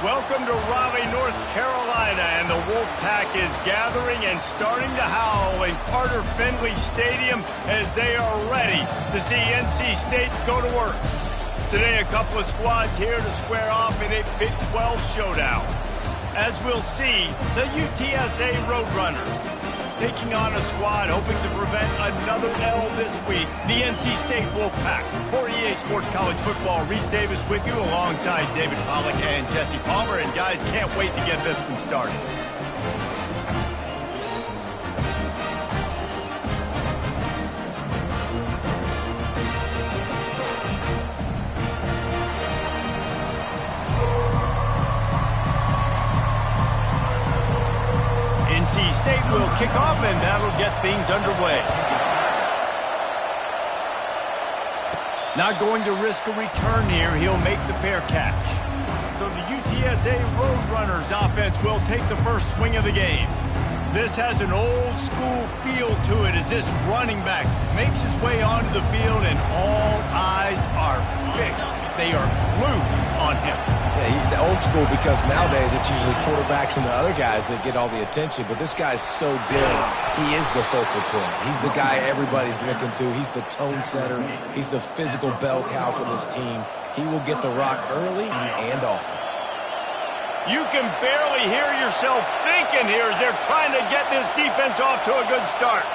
Welcome to Raleigh, North Carolina, and the Wolfpack is gathering and starting to howl in Carter Finley Stadium as they are ready to see NC State go to work. Today, a couple of squads here to square off in a Big 12 showdown. As we'll see, the UTSA Roadrunners taking on a squad hoping to prevent another L this week, the NC State Wolfpack. For EA Sports College Football, Reese Davis with you alongside David Pollack and Jesse Palmer. And guys, can't wait to get this one started. NC State will kick off, and that'll get things underway. Not going to risk a return here. He'll make the fair catch. So the UTSA Roadrunners offense will take the first swing of the game. This has an old school feel to it as this running back makes his way onto the field, and all eyes are fixed. They are glued on him. Yeah, the old school, because nowadays it's usually quarterbacks and the other guys that get all the attention, but this guy's so big, he is the focal point. He's the guy everybody's looking to. He's the tone setter. He's the physical bell cow for this team. He will get the rock early and often. You can barely hear yourself thinking here as they're trying to get this defense off to a good start.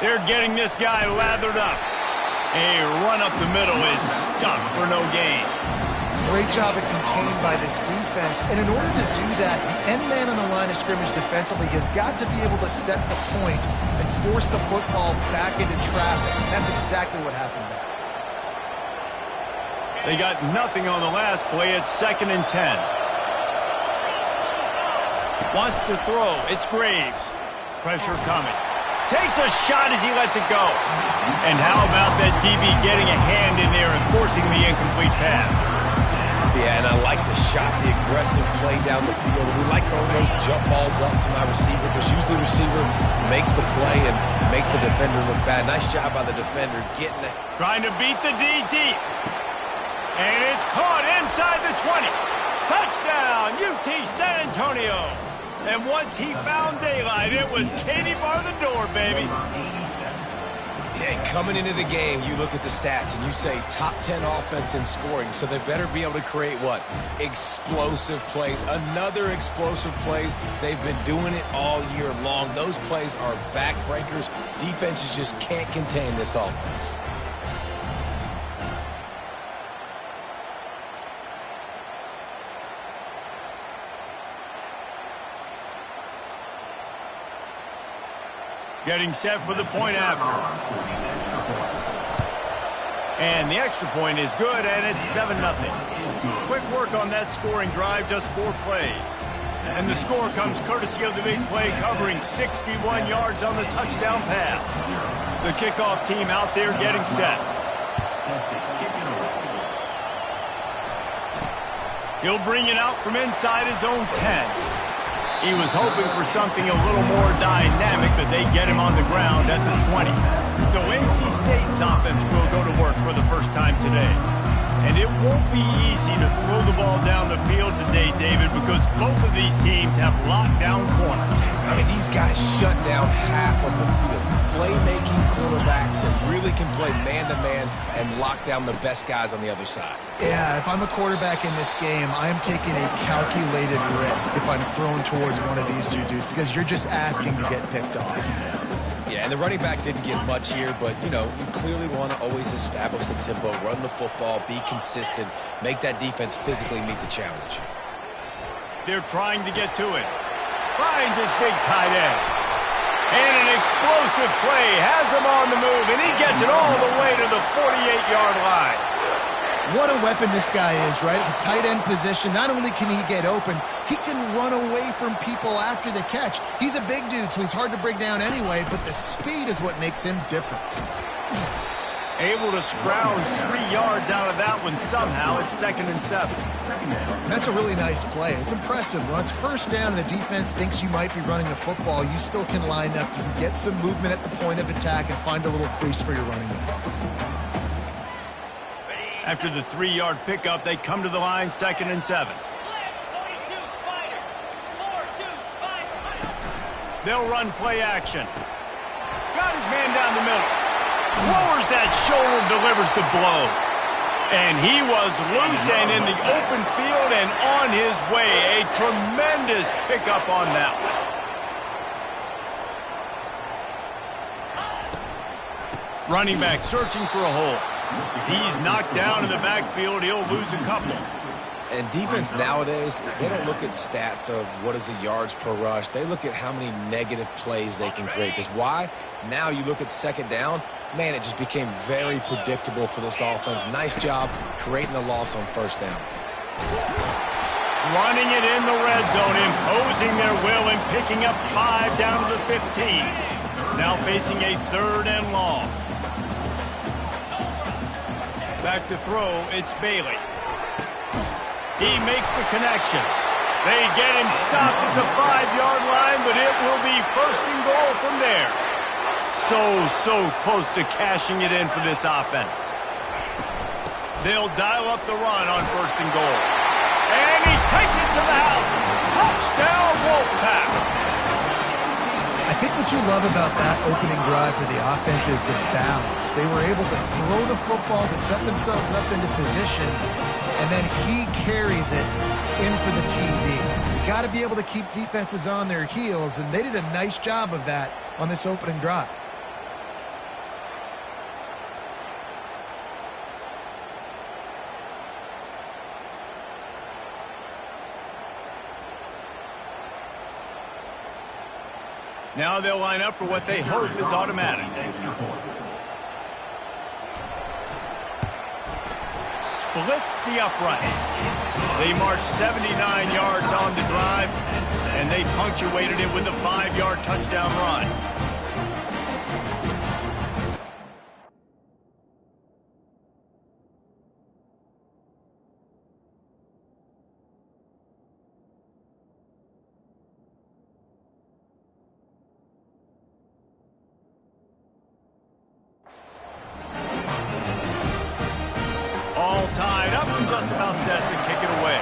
They're getting this guy lathered up. A run up the middle is stuck for no gain. Great job at contained by this defense. And in order to do that, the end man on the line of scrimmage defensively has got to be able to set the point and force the football back into traffic. And that's exactly what happened there. They got nothing on the last play. It's 2nd and 10. Wants to throw. It's Graves. Pressure coming. Takes a shot as he lets it go. And how about that DB getting a hand in there and forcing the incomplete pass? Yeah, and I like the shot, the aggressive play down the field. We like throwing those jump balls up to my receiver because usually the receiver makes the play and makes the defender look bad. Nice job by the defender getting it. Trying to beat the D deep. And it's caught inside the 20. Touchdown, UT San Antonio. And once he found daylight, it was Katie bar the door, baby. Yeah, coming into the game, you look at the stats and you say top 10 offense in scoring, so they better be able to create what? Explosive plays. Another explosive plays. They've been doing it all year long. Those plays are backbreakers. Defenses just can't contain this offense. Getting set for the point after. And the extra point is good, and it's 7-0. Quick work on that scoring drive, just 4 plays. And the score comes courtesy of the big play, covering 61 yards on the touchdown pass. The kickoff team out there getting set. He'll bring it out from inside his own 10. He was hoping for something a little more dynamic, but they get him on the ground at the 20. So NC State's offense will go to work for the first time today. And it won't be easy to throw the ball down the field today, David, because both of these teams have locked down corners. I mean, these guys shut down half of the field. Playmaking cornerbacks that really can play man-to-man and lock down the best guys on the other side. Yeah, if I'm a quarterback in this game, I am taking a calculated risk if I'm thrown towards one of these two dudes because you're just asking to get picked off. Yeah, and the running back didn't get much here, but, you know, you clearly want to always establish the tempo, run the football, be consistent, make that defense physically meet the challenge. They're trying to get to it. Finds his big tight end. And an explosive play has him on the move, and he gets it all the way to the 48-yard line. What a weapon this guy is, right? The tight end position, not only can he get open, he can run away from people after the catch. He's a big dude, so he's hard to bring down anyway, but the speed is what makes him different. Able to scrounge 3 yards out of that one somehow. It's 2nd and 7. That's a really nice play. It's impressive. When it's first down and the defense thinks you might be running the football, you still can line up. You can get some movement at the point of attack and find a little crease for your running back. After the 3-yard pickup, they come to the line, 2nd and 7. They'll run play action. Got his man down the middle. Lowers that shoulder, delivers the blow. And he was loose and in the open field and on his way. A tremendous pickup on that one. Running back searching for a hole. He's knocked down in the backfield. He'll lose a couple. And defense nowadays, they don't look at stats of what is the yards per rush. They look at how many negative plays they can create. Because why? Now you look at 2nd down, man, it just became very predictable for this offense. Nice job creating the loss on 1st down. Running it in the red zone, imposing their will and picking up 5 down to the 15. Now facing a 3rd and long. Back to throw, it's Bailey. He makes the connection. They get him stopped at the 5-yard line, but it will be 1st and goal from there. So close to cashing it in for this offense. They'll dial up the run on 1st and goal. And he takes it to the house. Touchdown, Wolfpack. I think what you love about that opening drive for the offense is the balance. They were able to throw the football to set themselves up into position, and then he carries it in for the TD. You got to be able to keep defenses on their heels, and they did a nice job of that on this opening drive. Now they'll line up for what they hope is automatic. Splits the uprights. They marched 79 yards on the drive, and they punctuated it with a 5-yard touchdown run. All tied up and just about set to kick it away.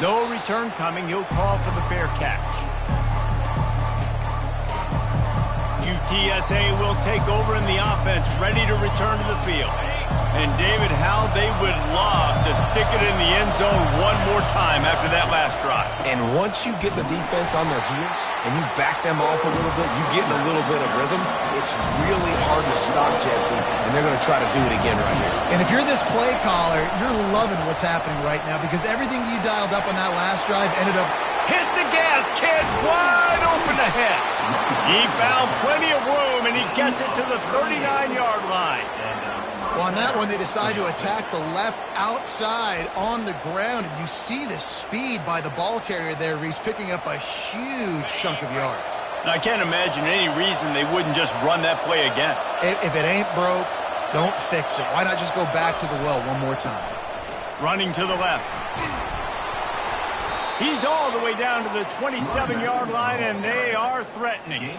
No return coming. He'll call for the fair catch. UTSA will take over in the offense, ready to return to the field. And David, how they would love to stick it in the end zone one more time after that last drive. And once you get the defense on their heels and you back them off a little bit, you get in a little bit of rhythm, it's really hard to stop, Jesse, and they're going to try to do it again right here. And if you're this play caller, you're loving what's happening right now because everything you dialed up on that last drive ended up... Hit the gas, kid! Wide open ahead. He found plenty of room, and he gets it to the 39-yard line. Well, on that one, they decide to attack the left outside on the ground, and you see the speed by the ball carrier there, Reese, picking up a huge chunk of yards. Now, I can't imagine any reason they wouldn't just run that play again. If it ain't broke, don't fix it. Why not just go back to the well one more time? Running to the left. He's all the way down to the 27-yard line, and they are threatening.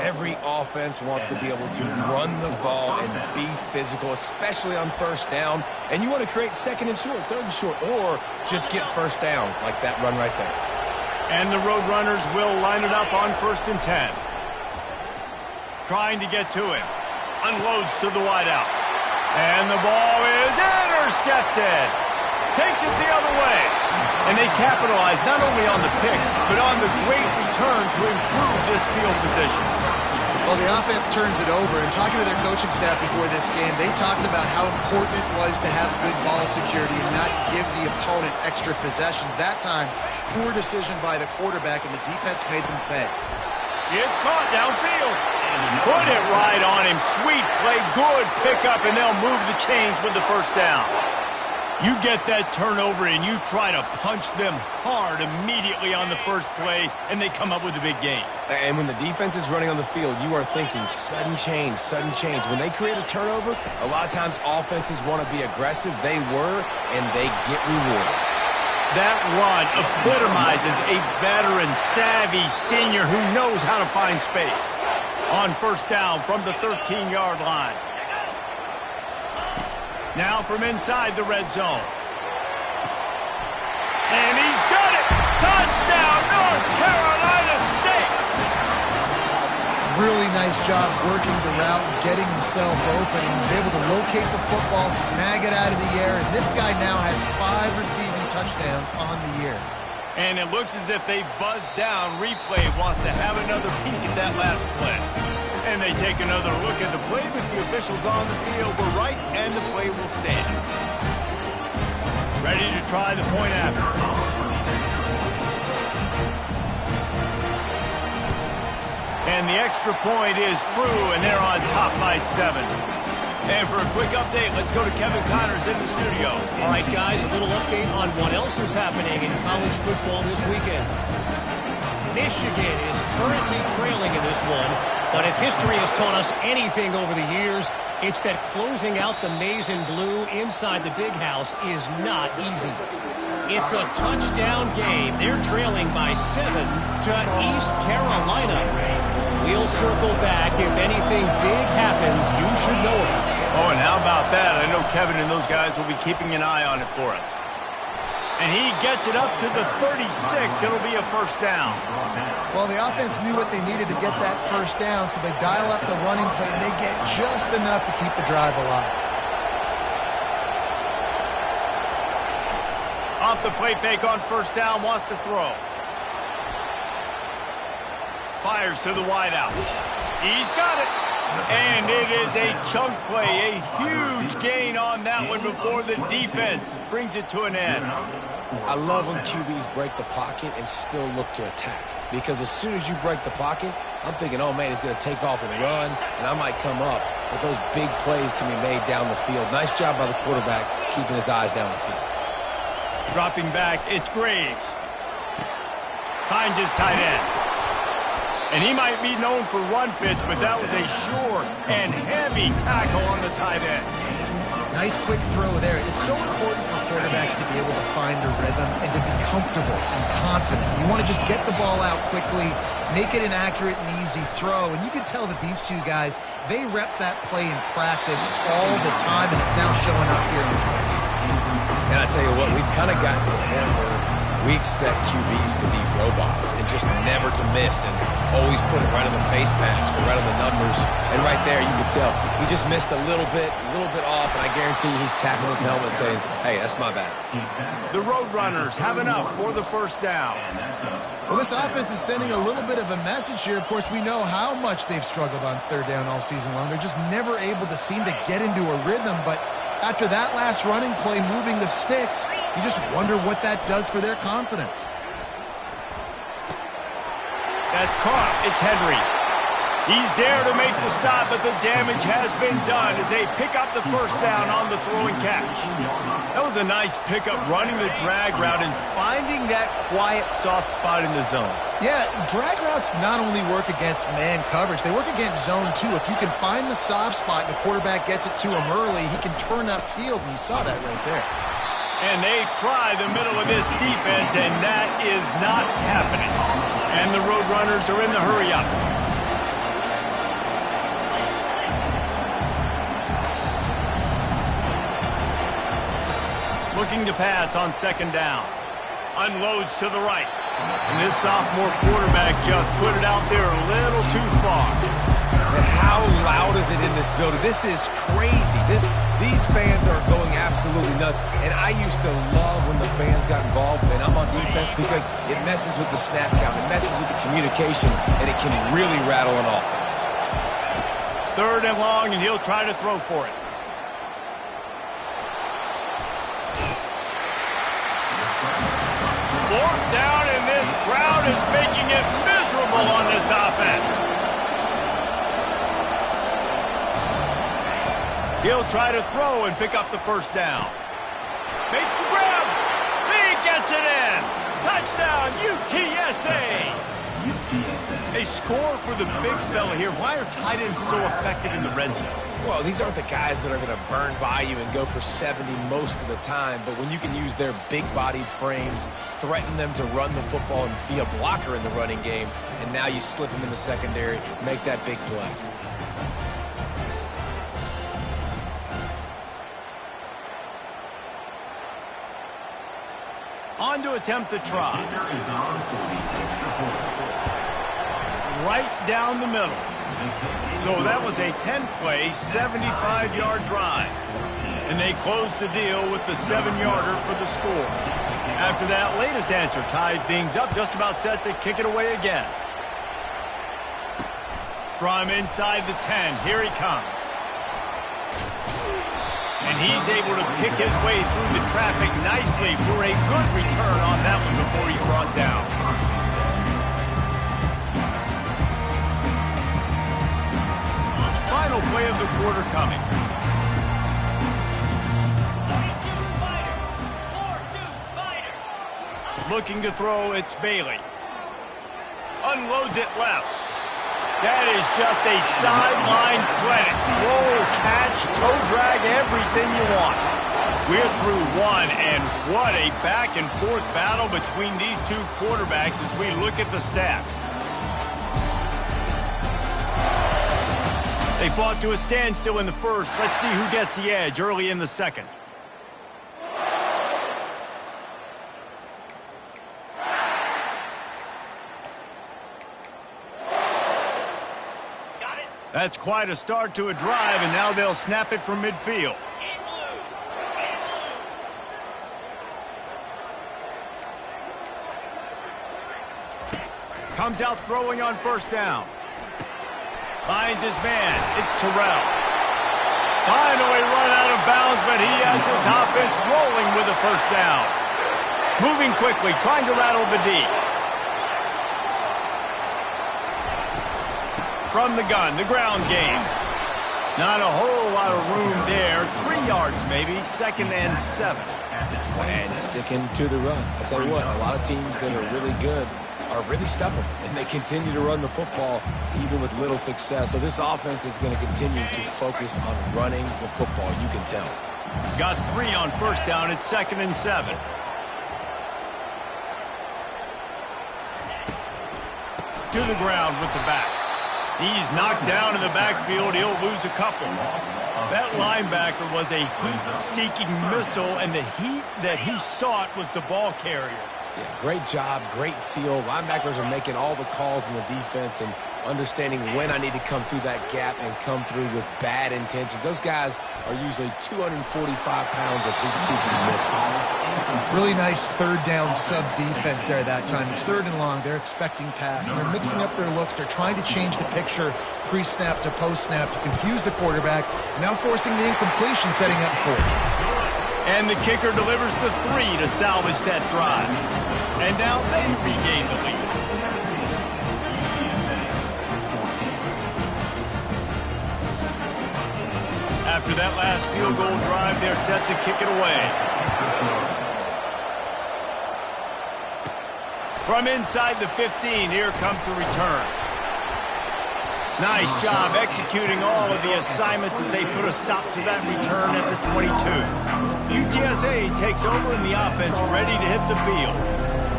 Every offense wants to be able to run the ball and be physical, especially on 1st down. And you want to create 2nd and short, 3rd and short, or just get 1st downs like that run right there. And the road runners will line it up on 1st and 10. Trying to get to him. Unloads to the wideout. And the ball is intercepted. Takes it the other way. And they capitalize not only on the pick, but on the great return to improve this field position. Well, the offense turns it over, and talking to their coaching staff before this game, they talked about how important it was to have good ball security and not give the opponent extra possessions. That time, poor decision by the quarterback, and the defense made them pay. It's caught downfield. Put it right on him. Sweet play, good pickup, and they'll move the chains with the 1st down. You get that turnover and you try to punch them hard immediately on the first play, and they come up with a big gain. And when the defense is running on the field, you are thinking sudden change, sudden change. When they create a turnover, a lot of times offenses want to be aggressive. They were, and they get rewarded. That run epitomizes a veteran, savvy senior who knows how to find space. On first down from the 13-yard line. Now from inside the red zone. And he's got it! Touchdown, North Carolina State! Really nice job working the route and getting himself open. He was able to locate the football, snag it out of the air, and this guy now has 5 receiving touchdowns on the year. And it looks as if they've buzzed down. Replay wants to have another peek at that last play. And they take another look at the play, but the officials on the field were right, and the play will stand. Ready to try the point after. And the extra point is true, and they're on top by 7. And for a quick update, let's go to Kevin Connors in the studio. All right, guys, a little update on what else is happening in college football this weekend. Michigan is currently trailing in this one, but if history has taught us anything over the years, it's that closing out the maize and blue inside the big house is not easy. It's a touchdown game. They're trailing by 7 to East Carolina. We'll circle back. If anything big happens, you should know about it. Oh, and how about that? I know Kevin and those guys will be keeping an eye on it for us. And he gets it up to the 36. It'll be a first down. Well, the offense knew what they needed to get that first down, so they dial up the running play, and they get just enough to keep the drive alive. Off the play fake on first down, wants to throw. Fires to the wideout. He's got it. And it is a chunk play, a huge gain on that one before the defense brings it to an end. I love when QBs break the pocket and still look to attack. Because as soon as you break the pocket, I'm thinking, oh, man, he's going to take off and run, and I might come up. But those big plays can be made down the field. Nice job by the quarterback keeping his eyes down the field. Dropping back, it's Graves. Finds his tight end. And he might be known for run fits, but that was a sure and heavy tackle on the tight end. Nice quick throw there. It's so important for quarterbacks to be able to find a rhythm and to be comfortable and confident. You want to just get the ball out quickly, make it an accurate and easy throw. And you can tell that these two guys, they rep that play in practice all the time, and it's now showing up here in the game. And I tell you what, we've kind of gotten to the point where we expect QBs to be robots and just never to miss and always put it right on the face mask or right on the numbers. And right there, you can tell he just missed a little bit off, and I guarantee you he's tapping his helmet saying, hey, that's my bad. The Roadrunners have enough for the first down. Well, this offense is sending a little bit of a message here. Of course, we know how much they've struggled on third down all season long. They're just never able to seem to get into a rhythm, but after that last running play moving the sticks, you just wonder what that does for their confidence. That's caught. It's Henry. He's there to make the stop, but the damage has been done as they pick up the first down on the throw and catch. That was a nice pickup, running the drag route and finding that quiet, soft spot in the zone. Yeah, drag routes not only work against man coverage, they work against zone too. If you can find the soft spot and the quarterback gets it to him early, he can turn upfield, and you saw that right there. And they try the middle of this defense, and that is not happening. And the Roadrunners are in the hurry-up. Looking to pass on second down. Unloads to the right. And this sophomore quarterback just put it out there a little too far. And how loud is it in this building? This is crazy. These fans are going absolutely nuts. And I used to love when the fans got involved, and I'm on defense, because it messes with the snap count, it messes with the communication, and it can really rattle an offense. Third and long, and he'll try to throw for it. Fourth down, and this crowd is making it miserable on this offense. He'll try to throw and pick up the first down. Makes the grab. He gets it in. Touchdown, UTSA. A score for the big fella here. Why are tight ends so effective in the red zone? Well, these aren't the guys that are going to burn by you and go for 70 most of the time, but when you can use their big-bodied frames, threaten them to run the football and be a blocker in the running game, and now you slip them in the secondary, make that big play. On to attempt the try. Right down the middle. So that was a 10-play, 75-yard drive. And they closed the deal with the 7-yarder for the score. After that latest answer tied things up, just about set to kick it away again. From inside the 10, here he comes. And he's able to pick his way through the traffic nicely for a good return on that one before he's brought down. Final play of the quarter coming. 4-2 Spider. Looking to throw, it's Bailey. Unloads it left. That is just a sideline credit. Roll, catch, toe drag, everything you want. We're through one, and what a back-and-forth battle between these two quarterbacks as we look at the stats. They fought to a standstill in the first. Let's see who gets the edge early in the second. That's quite a start to a drive, and now they'll snap it from midfield. Comes out throwing on first down. Finds his man. It's Terrell. Finally run out of bounds, but he has this offense rolling with a first down. Moving quickly, trying to rattle the D. From the gun, the ground game. Not a whole lot of room there. 3 yards maybe, 2nd and 7. And sticking to the run. I'll tell you what, a lot of teams that are really good are really stubborn, and they continue to run the football even with little success. So this offense is going to continue to focus on running the football, you can tell. Got 3 on first down, it's 2nd and 7. To the ground with the back. He's knocked down in the backfield. He'll lose a couple. That linebacker was a heat-seeking missile, and the heat that he sought was the ball carrier. Yeah, great job, great feel. Linebackers are making all the calls in the defense and understanding when I need to come through that gap and come through with bad intentions. Those guys are usually 245 pounds of heat-seeking missile. Really nice third down sub defense there that time. It's 3rd and long. They're expecting pass, and they're mixing up their looks. They're trying to change the picture pre-snap to post-snap to confuse the quarterback, now forcing the incompletion, setting up 4th. And the kicker delivers the 3 to salvage that drive. And now they regain the lead. After that last field goal drive, they're set to kick it away. From inside the 15, here comes the return. Nice job executing all of the assignments as they put a stop to that return at the 22. UTSA takes over in the offense, ready to hit the field.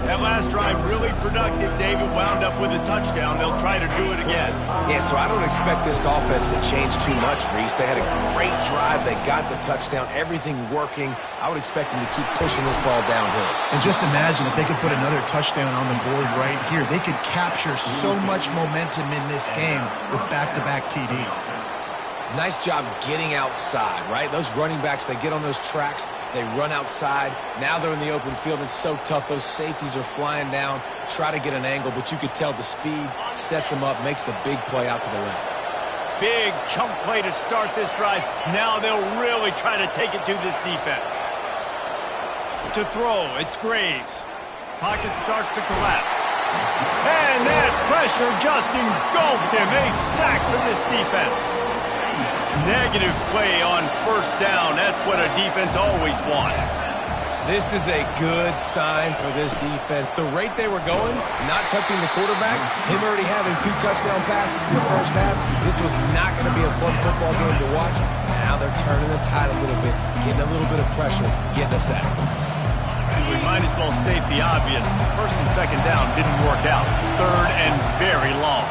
That last drive really productive. David wound up with a touchdown. They'll try to do it again. Yeah, so I don't expect this offense to change too much, Reese. They had a great drive. They got the touchdown. Everything working. I would expect them to keep pushing this ball downhill. And just imagine if they could put another touchdown on the board right here. They could capture so much momentum in this game with back-to-back TDs. Nice job getting outside, right? Those running backs, they get on those tracks, they run outside. Now they're in the open field. It's so tough. Those safeties are flying down, try to get an angle, but you could tell the speed sets them up, makes the big play out to the left. Big chunk play to start this drive. Now they'll really try to take it to this defense. To throw, it's Graves. Pocket starts to collapse. And that pressure just engulfed him. A sack for this defense. Negative play on first down. That's what a defense always wants. This is a good sign for this defense. The rate they were going, not touching the quarterback, him already having 2 touchdown passes in the first half, this was not going to be a fun football game to watch. Now they're turning the tide a little bit, getting a little bit of pressure, getting a sack. We might as well state the obvious. First and second down didn't work out. Third and very long.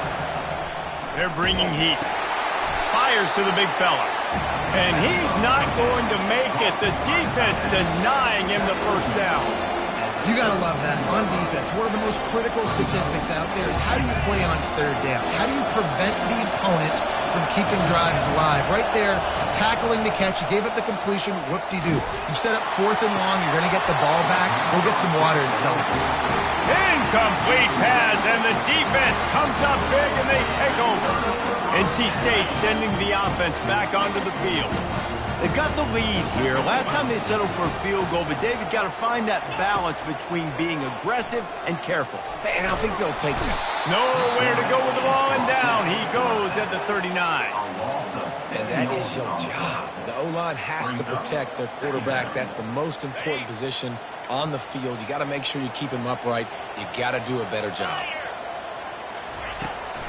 They're bringing heat. Fires to the big fella. And he's not going to make it. The defense denying him the first down. You got to love that. On defense, one of the most critical statistics out there is how do you play on third down? How do you prevent the opponent from keeping drives alive? Right there, tackling the catch. You gave up the completion. Whoop-de-doo. You set up 4th and long. You're going to get the ball back. Go get some water and celebrate. Incomplete pass, and the defense comes up big, and they take over. NC State sending the offense back onto the field. They've got the lead here. Last time they settled for a field goal, but David got to find that balance between being aggressive and careful. And I think they'll take it. Nowhere to go with the ball, and down he goes at the 39. And that is your job. The O-line has to protect their quarterback. That's the most important position on the field. You got to make sure you keep him upright. You got to do a better job.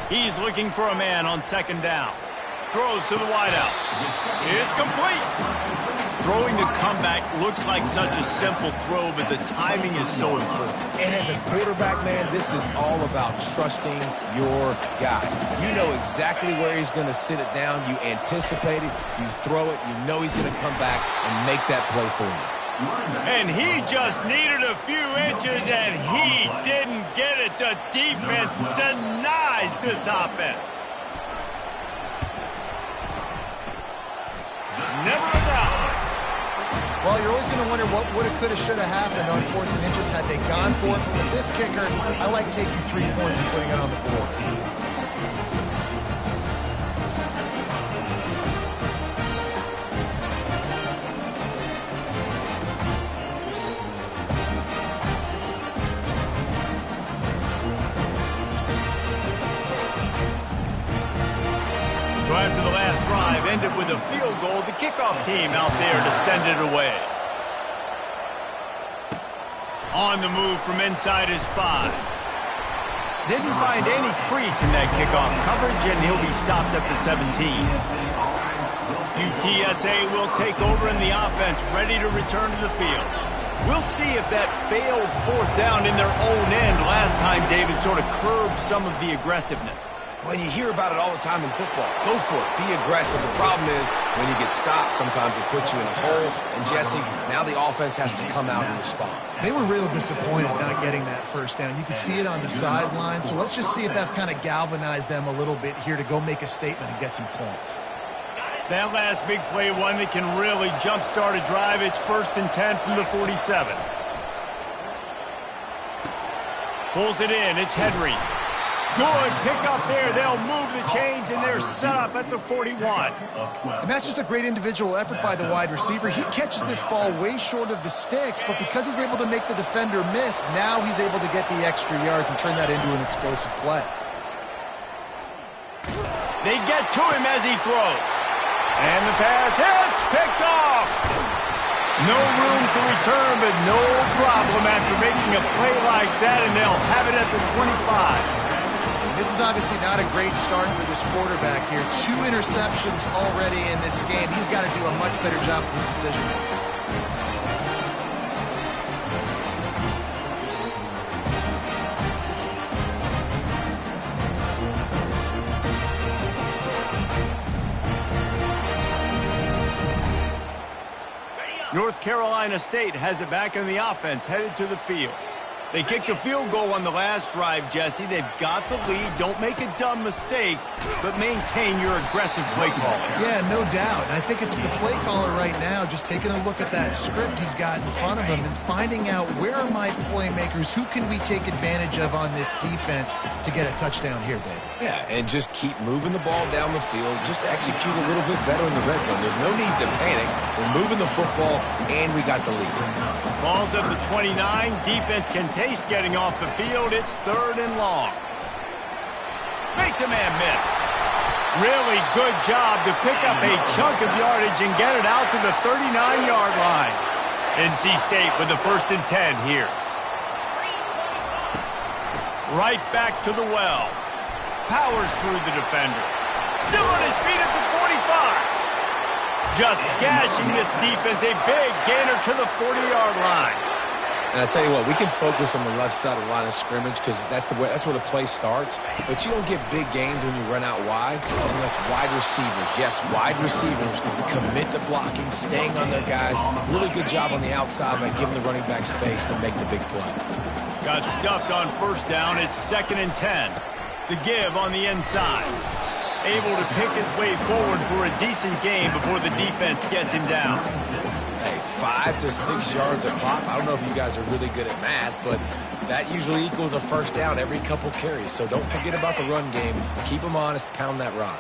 He's looking for a man on second down. Throws to the wideout. It's complete. Throwing the comeback looks like such a simple throw, but the timing is so important. And as a quarterback, man, this is all about trusting your guy. You know exactly where he's going to sit it down. You anticipate it. You throw it. You know he's going to come back and make that play for you. And he just needed a few inches, and he didn't get it. The defense denies this offense. Never a doubt. Well, you're always going to wonder what woulda, coulda, shoulda happened on 4th and inches had they gone for it. But with this kicker, I like taking 3 points and putting it on the board. So after the last drive ended with a field goal, the kickoff team out there to send it away. On the move from inside his 5. Didn't find any crease in that kickoff coverage, and he'll be stopped at the 17. UTSA will take over in the offense, ready to return to the field. We'll see if that failed 4th down in their own end last time, David, sort of curbed some of the aggressiveness. Well, you hear about it all the time in football. Go for it. Be aggressive. The problem is when you get stopped, sometimes it puts you in a hole. And, Jesse, now the offense has to come out and respond. They were real disappointed not getting that first down. You could see it on the sideline. So let's just see if that's kind of galvanized them a little bit here to go make a statement and get some points. That last big play, one that can really jumpstart a drive. It's 1st and 10 from the 47. Pulls it in. It's Henry. Good pick up there. They'll move the chains, and they're set up at the 41. And that's just a great individual effort by the wide receiver. He catches this ball way short of the sticks, but because he's able to make the defender miss, now he's able to get the extra yards and turn that into an explosive play. They get to him as he throws. And the pass hits, picked off. No room to return, but no problem after making a play like that, and they'll have it at the 25. This is obviously not a great start for this quarterback here. 2 interceptions already in this game. He's got to do a much better job with his decision. North Carolina State has it back in the offense, headed to the field. They kicked a field goal on the last drive, Jesse. They've got the lead. Don't make a dumb mistake, but maintain your aggressive play calling. Yeah, no doubt. And I think it's the play caller right now just taking a look at that script he's got in front of him and finding out where are my playmakers, who can we take advantage of on this defense to get a touchdown here, Dave. Yeah, and just keep moving the ball down the field. Just execute a little bit better in the red zone. There's no need to panic. We're moving the football, and we got the lead. Ball's at the 29. Defense can taste getting off the field. It's 3rd and long. Makes a man miss. Really good job to pick up a chunk of yardage and get it out to the 39-yard line. NC State with the 1st and 10 here. Right back to the well. Powers through the defender. Still on his feet at the 45. Just gashing this defense. A big gainer to the 40-yard line. And I tell you what, we can focus on the left side of the line of scrimmage because that's where the play starts. But you don't get big gains when you run out wide unless wide receivers, yes, wide receivers, commit to blocking, staying on their guys. Really good job on the outside by giving the running back space to make the big play. Got stuffed on 1st down. It's 2nd and 10. The give on the inside. Able to pick his way forward for a decent gain before the defense gets him down. Hey, 5 to 6 yards a pop. I don't know if you guys are really good at math, but that usually equals a 1st down every couple carries. So don't forget about the run game. Keep them honest, pound that rock.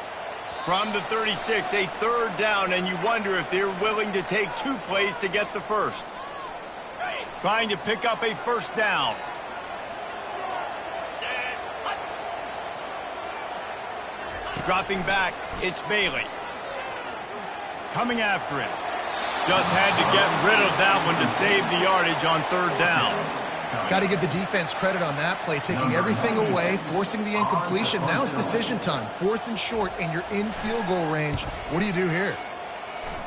From the 36, a 3rd down, and you wonder if they're willing to take 2 plays to get the 1st. Trying to pick up a 1st down. Dropping back, it's Bailey. Coming after him. Just had to get rid of that one to save the yardage on 3rd down. Got to give the defense credit on that play, taking everything away, forcing the incompletion. Now it's decision time. 4th and short, and you're in field goal range. What do you do here?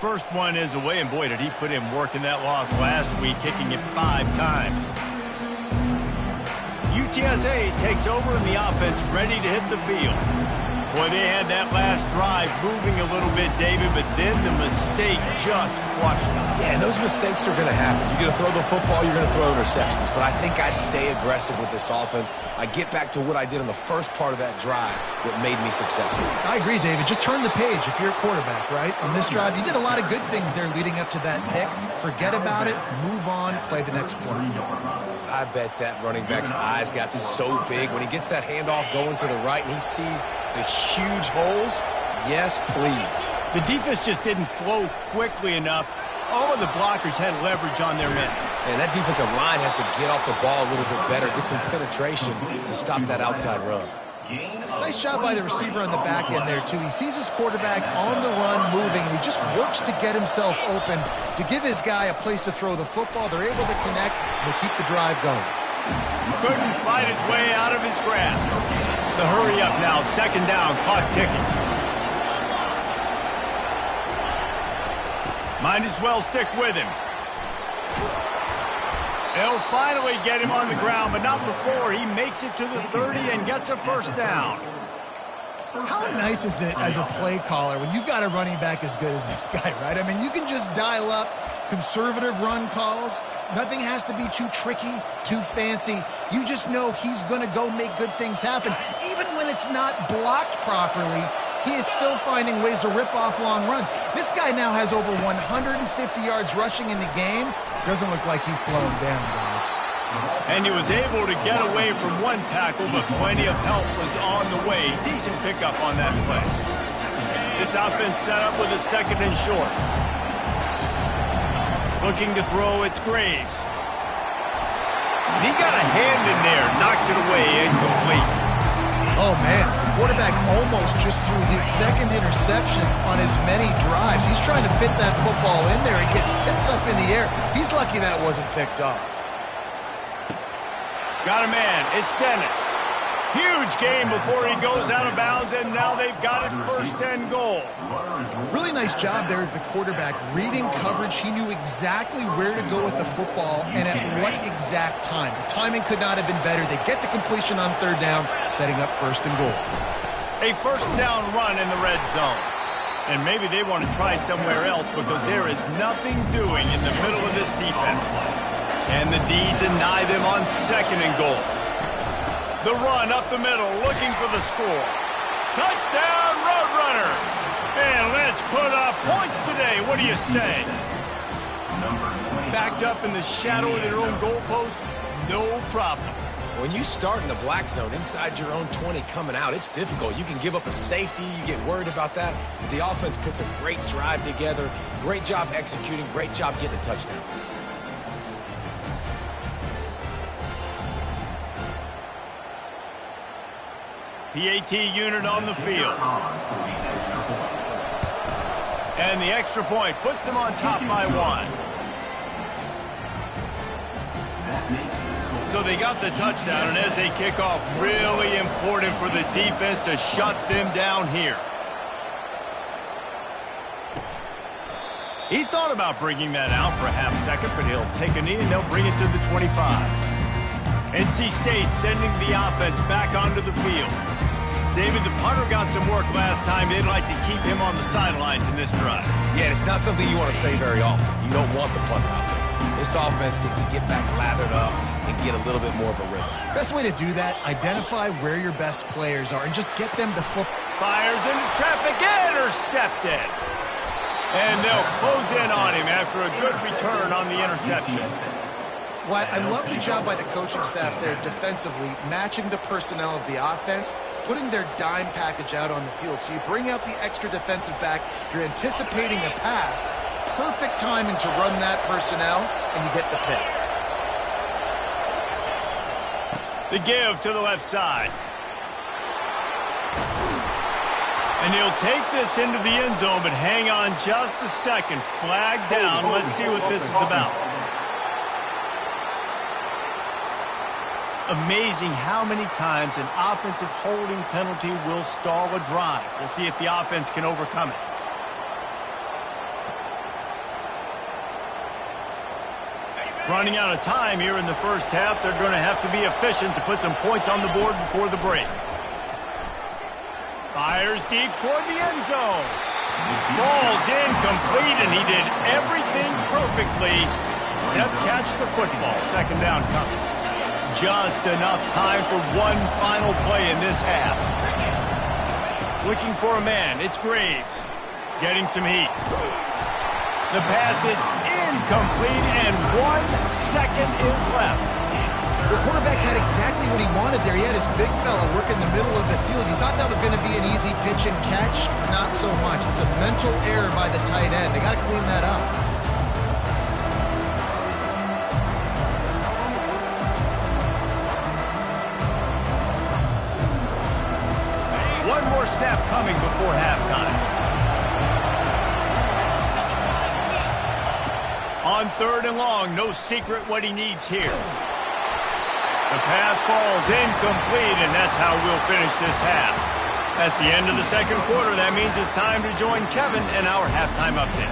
First one is away, and boy, did he put in work in that loss last week, kicking it 5 times. UTSA takes over, and the offense ready to hit the field. Boy, they had that last drive moving a little bit, David, but then the mistake just crushed them. Yeah, and those mistakes are going to happen. You're going to throw the football, you're going to throw interceptions. But I think I stay aggressive with this offense. I get back to what I did in the first part of that drive that made me successful. I agree, David. Just turn the page if you're a quarterback, right? On this drive, you did a lot of good things there leading up to that pick. Forget about it, move on, play the next play. I bet that running back's eyes got so big when he gets that handoff going to the right and he sees the huge holes. Yes, please. The defense just didn't flow quickly enough. All of the blockers had leverage on their men. And that defensive line has to get off the ball a little bit better, get some penetration to stop that outside run. Nice job by the receiver on the back end there, too. He sees his quarterback on the run moving, and he just works to get himself open to give his guy a place to throw the football. They're able to connect, and they keep the drive going. Couldn't fight his way out of his grasp. The hurry up now, 2nd down, clock ticking. Might as well stick with him. They'll finally get him on the ground, but not before he makes it to the 30 and gets a 1st down. How nice is it as a play caller when you've got a running back as good as this guy, right? I mean, you can just dial up conservative run calls. Nothing has to be too tricky, too fancy. You just know he's going to go make good things happen. Even when it's not blocked properly, he is still finding ways to rip off long runs. This guy now has over 150 yards rushing in the game. Doesn't look like he's slowing down, guys. And he was able to get away from one tackle, but plenty of help was on the way. Decent pickup on that play. This offense set up with a 2nd and short. Looking to throw, it's Graves. He got a hand in there, knocks it away, incomplete. Oh, man, the quarterback almost just threw his 2nd interception on as many drives. He's trying to fit that football in there. It gets tipped up in the air. He's lucky that wasn't picked off. Got a man. It's Dennis. Huge game before he goes out of bounds, and now they've got it 1st and goal. Really nice job there of the quarterback. Reading coverage, he knew exactly where to go with the football and at what exact time. The timing could not have been better. They get the completion on 3rd down, setting up 1st and goal. A 1st down run in the red zone. And maybe they want to try somewhere else because there is nothing doing in the middle of this defense. And the D deny them on 2nd and goal. The run up the middle, looking for the score. Touchdown, Roadrunners! And let's put up points today. What do you say? Backed up in the shadow of their own goalpost, no problem. When you start in the black zone inside your own 20 coming out, it's difficult. You can give up a safety. You get worried about that. The offense puts a great drive together. Great job executing. Great job getting a touchdown. PAT unit on the field. And the extra point puts them on top by 1. So they got the touchdown, and as they kick off, really important for the defense to shut them down here. He thought about bringing that out for a half second, but he'll take a knee and they'll bring it to the 25. NC State sending the offense back onto the field. David, the punter got some work last time. They'd like to keep him on the sidelines in this drive. Yeah, it's not something you want to say very often. You don't want the punter out there. This offense needs to get back lathered up and get a little bit more of a rhythm. Best way to do that, identify where your best players are and just get them the football. Fires into traffic, intercepted. And they'll close in on him after a good return on the interception. Well, I love the job by the coaching staff there defensively, matching the personnel of the offense, putting their dime package out on the field. So you bring out the extra defensive back, you're anticipating a pass, perfect timing to run that personnel, and you get the pick. The give to the left side. And he'll take this into the end zone, but hang on just a second. Flag down. Let's see what this is about. Amazing how many times an offensive holding penalty will stall a drive. We'll see if the offense can overcome it. Running out of time here in the first half. They're going to have to be efficient to put some points on the board before the break. Fires deep toward the end zone. Falls incomplete, and he did everything perfectly except catch the football. Second down coming. Just enough time for one final play in this half. Looking for a man. It's Graves. Getting some heat. The pass is incomplete, and 1 second is left. The quarterback had exactly what he wanted there. He had his big fella work in the middle of the field. You thought that was going to be an easy pitch and catch. Not so much. It's a mental error by the tight end. They got to clean that up. One more snap coming before halftime. On 3rd and long, no secret what he needs here. The pass falls incomplete, and that's how we'll finish this half. That's the end of the second quarter. That means it's time to join Kevin in our halftime update.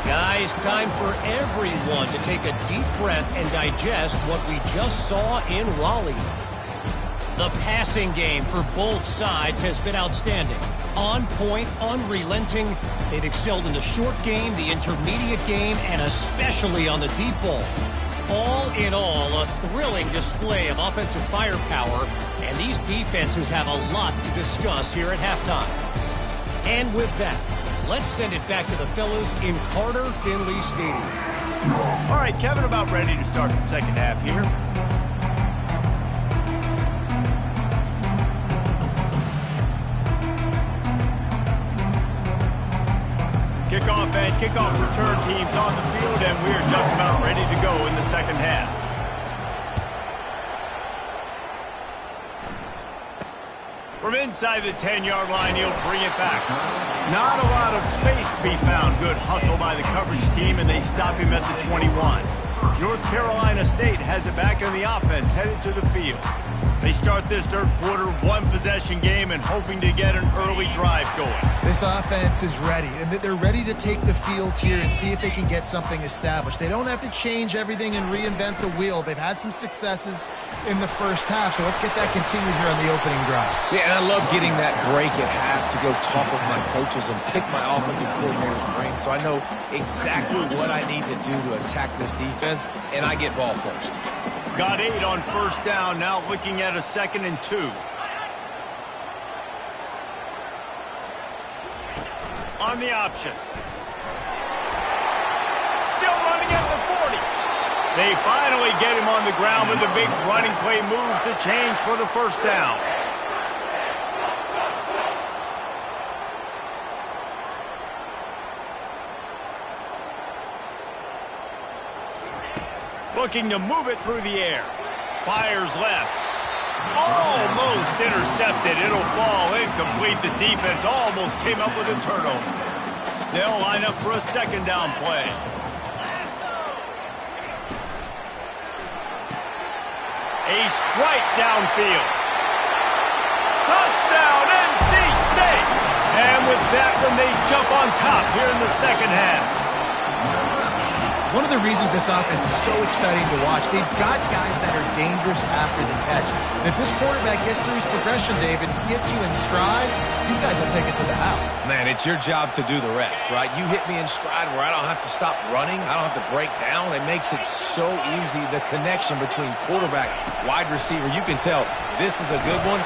Guys, time for everyone to take a deep breath and digest what we just saw in Raleigh. The passing game for both sides has been outstanding. On point, unrelenting. They've excelled in the short game, the intermediate game, and especially on the deep ball. All in all, a thrilling display of offensive firepower, and these defenses have a lot to discuss here at halftime. And with that, let's send it back to the fellas in Carter Finley Stadium. All right, Kevin, about ready to start the second half here. Kickoff and kickoff return teams on the field, and we're just about ready to go in the second half. From inside the 10-yard line, he'll bring it back. Not a lot of space to be found. Good hustle by the coverage team, and they stop him at the 21. North Carolina State has it back in the offense, headed to the field. They start this third quarter, one-possession game, and hoping to get an early drive going. This offense is ready, and they're ready to take the field here and see if they can get something established. They don't have to change everything and reinvent the wheel. They've had some successes in the first half, so let's get that continued here on the opening drive. Yeah, and I love getting that break at half to go talk with my coaches and pick my offensive coordinator's brain so I know exactly what I need to do to attack this defense, and I get ball first. Got 8 on first down, now looking at a 2nd and 2. On the option. Still running at the 40. They finally get him on the ground with a big running play, moves the chains for the first down. Looking to move it through the air. Fires left. Almost intercepted. It'll fall incomplete. The defense almost came up with a turnover. They'll line up for a second down play. A strike downfield. Touchdown, NC State! And with that one, they jump on top here in the second half. One of the reasons this offense is so exciting to watch, they've got guys that are dangerous after the catch. And if this quarterback gets through his progression, David, gets you in stride, these guys will take it to the house. Man, it's your job to do the rest, right? You hit me in stride where I don't have to stop running. I don't have to break down. It makes it so easy, the connection between quarterback, wide receiver. You can tell this is a good one.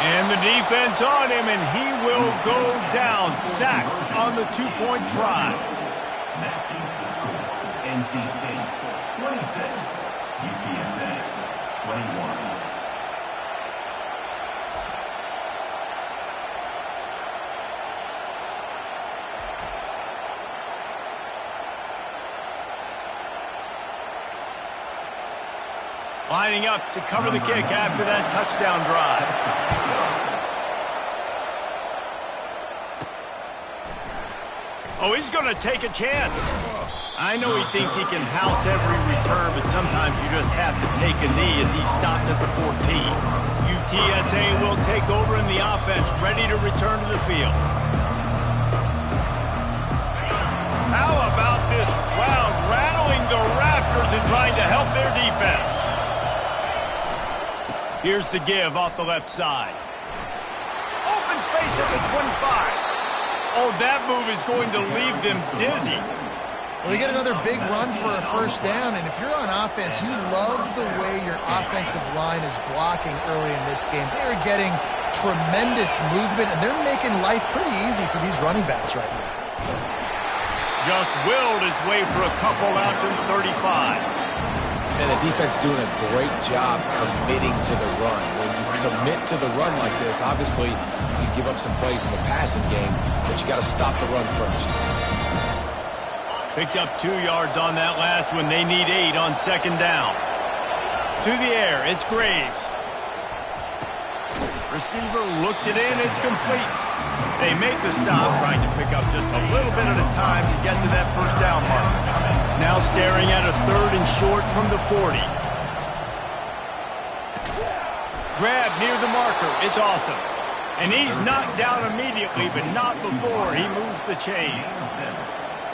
And the defense on him, and he will go down. Sacked on the two-point try. NC State 26, UTSA 21. Lining up to cover the kick after that touchdown drive. Oh, he's going to take a chance. I know he thinks he can house every return, but sometimes you just have to take a knee as he stopped at the 14. UTSA will take over in the offense, ready to return to the field. How about this crowd rattling the rafters and trying to help their defense? Here's the give off the left side. Open space at the 25. Oh, that move is going to leave them dizzy. Well, they get another big run for a first down, and if you're on offense, you love the way your offensive line is blocking early in this game. They are getting tremendous movement, and they're making life pretty easy for these running backs right now. Just willed his way for a couple out to the 35. And the defense doing a great job committing to the run. When you commit to the run like this, obviously you can give up some plays in the passing game, but you got to stop the run first. Picked up 2 yards on that last one. They need 8 on second down. To the air, it's Graves. Receiver looks it in, it's complete. They make the stop, trying to pick up just a little bit at a time to get to that first down mark. Now staring at a 3rd and short from the 40. Grab near the marker, it's awesome. And he's knocked down immediately, but not before he moves the chains.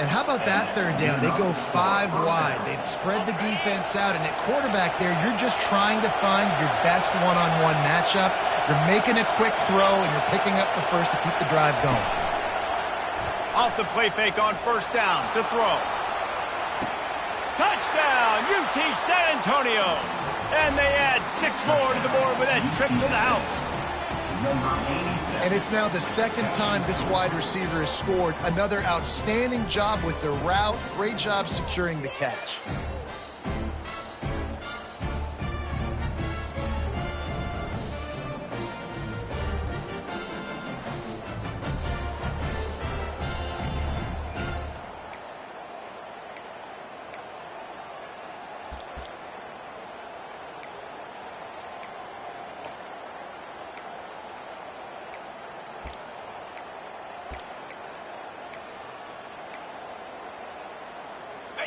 And how about that 3rd down? They go 5 wide. They'd spread the defense out, and at quarterback there, you're just trying to find your best one-on-one matchup. You're making a quick throw, and you're picking up the first to keep the drive going. Off the play fake on first down to throw. Touchdown, UT San Antonio. And they add 6 more to the board with that trip to the house. And it's now the 2nd time this wide receiver has scored. Another outstanding job with the route. Great job securing the catch.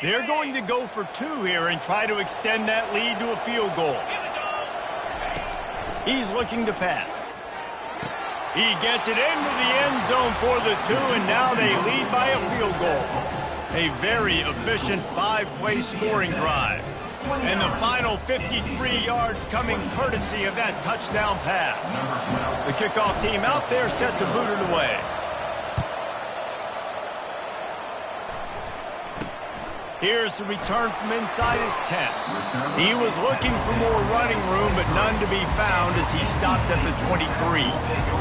They're going to go for 2 here and try to extend that lead to a field goal. He's looking to pass. He gets it into the end zone for the 2, and now they lead by a field goal. A very efficient 5-play scoring drive. And the final 53 yards coming courtesy of that touchdown pass. The kickoff team out there set to boot it away. Here's the return from inside his 10. He was looking for more running room, but none to be found as he stopped at the 23.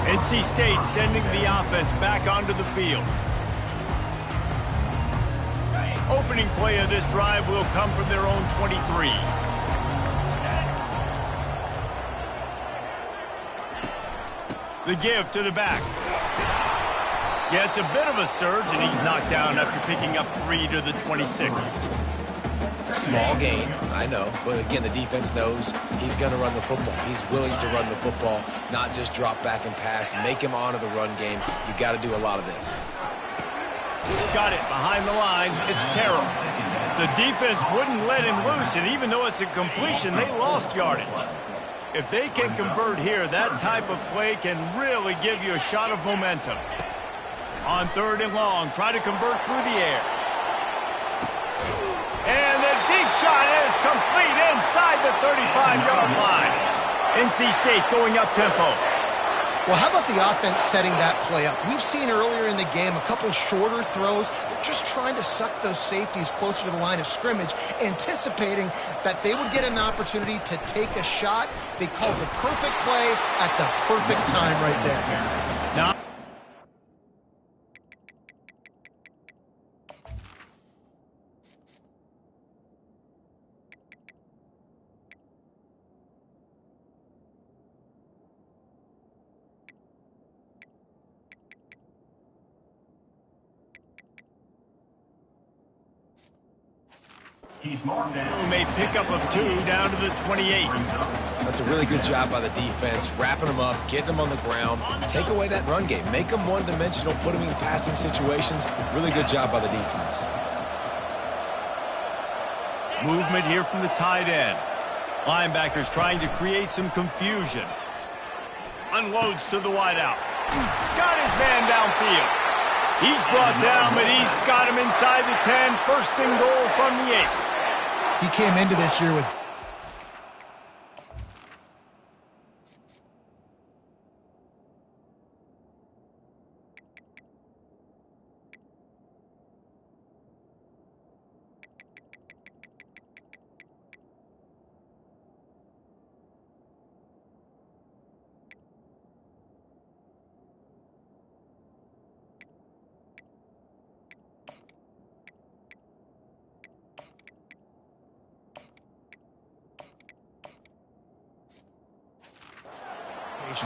NC State sending the offense back onto the field. Opening play of this drive will come from their own 23. The give to the back. Yeah, it's a bit of a surge, and he's knocked down after picking up 3 to the 26. Small gain, I know. But again, the defense knows he's going to run the football. He's willing to run the football, not just drop back and pass. Make him honor the run game. You got to do a lot of this. Got it behind the line. It's Terrell. The defense wouldn't let him loose, and even though it's a completion, they lost yardage. If they can convert here, that type of play can really give you a shot of momentum. On 3rd and long, try to convert through the air. And the deep shot is complete inside the 35-yard line. NC State going up-tempo. Well, how about the offense setting that play up? We've seen earlier in the game a couple shorter throws. They're just trying to suck those safeties closer to the line of scrimmage, anticipating that they would get an opportunity to take a shot. They called the perfect play at the perfect time right there. Now, He's marked down. may pick up of 2 down to the 28. That's a really good job by the defense, wrapping them up, getting them on the ground. Take away that run game. Make them one-dimensional, put them in passing situations. Really good job by the defense. Movement here from the tight end. Linebackers trying to create some confusion. Unloads to the wideout. Got his man downfield. He's brought down, but he's got him inside the 10. 1st and goal from the 8. He came into this year with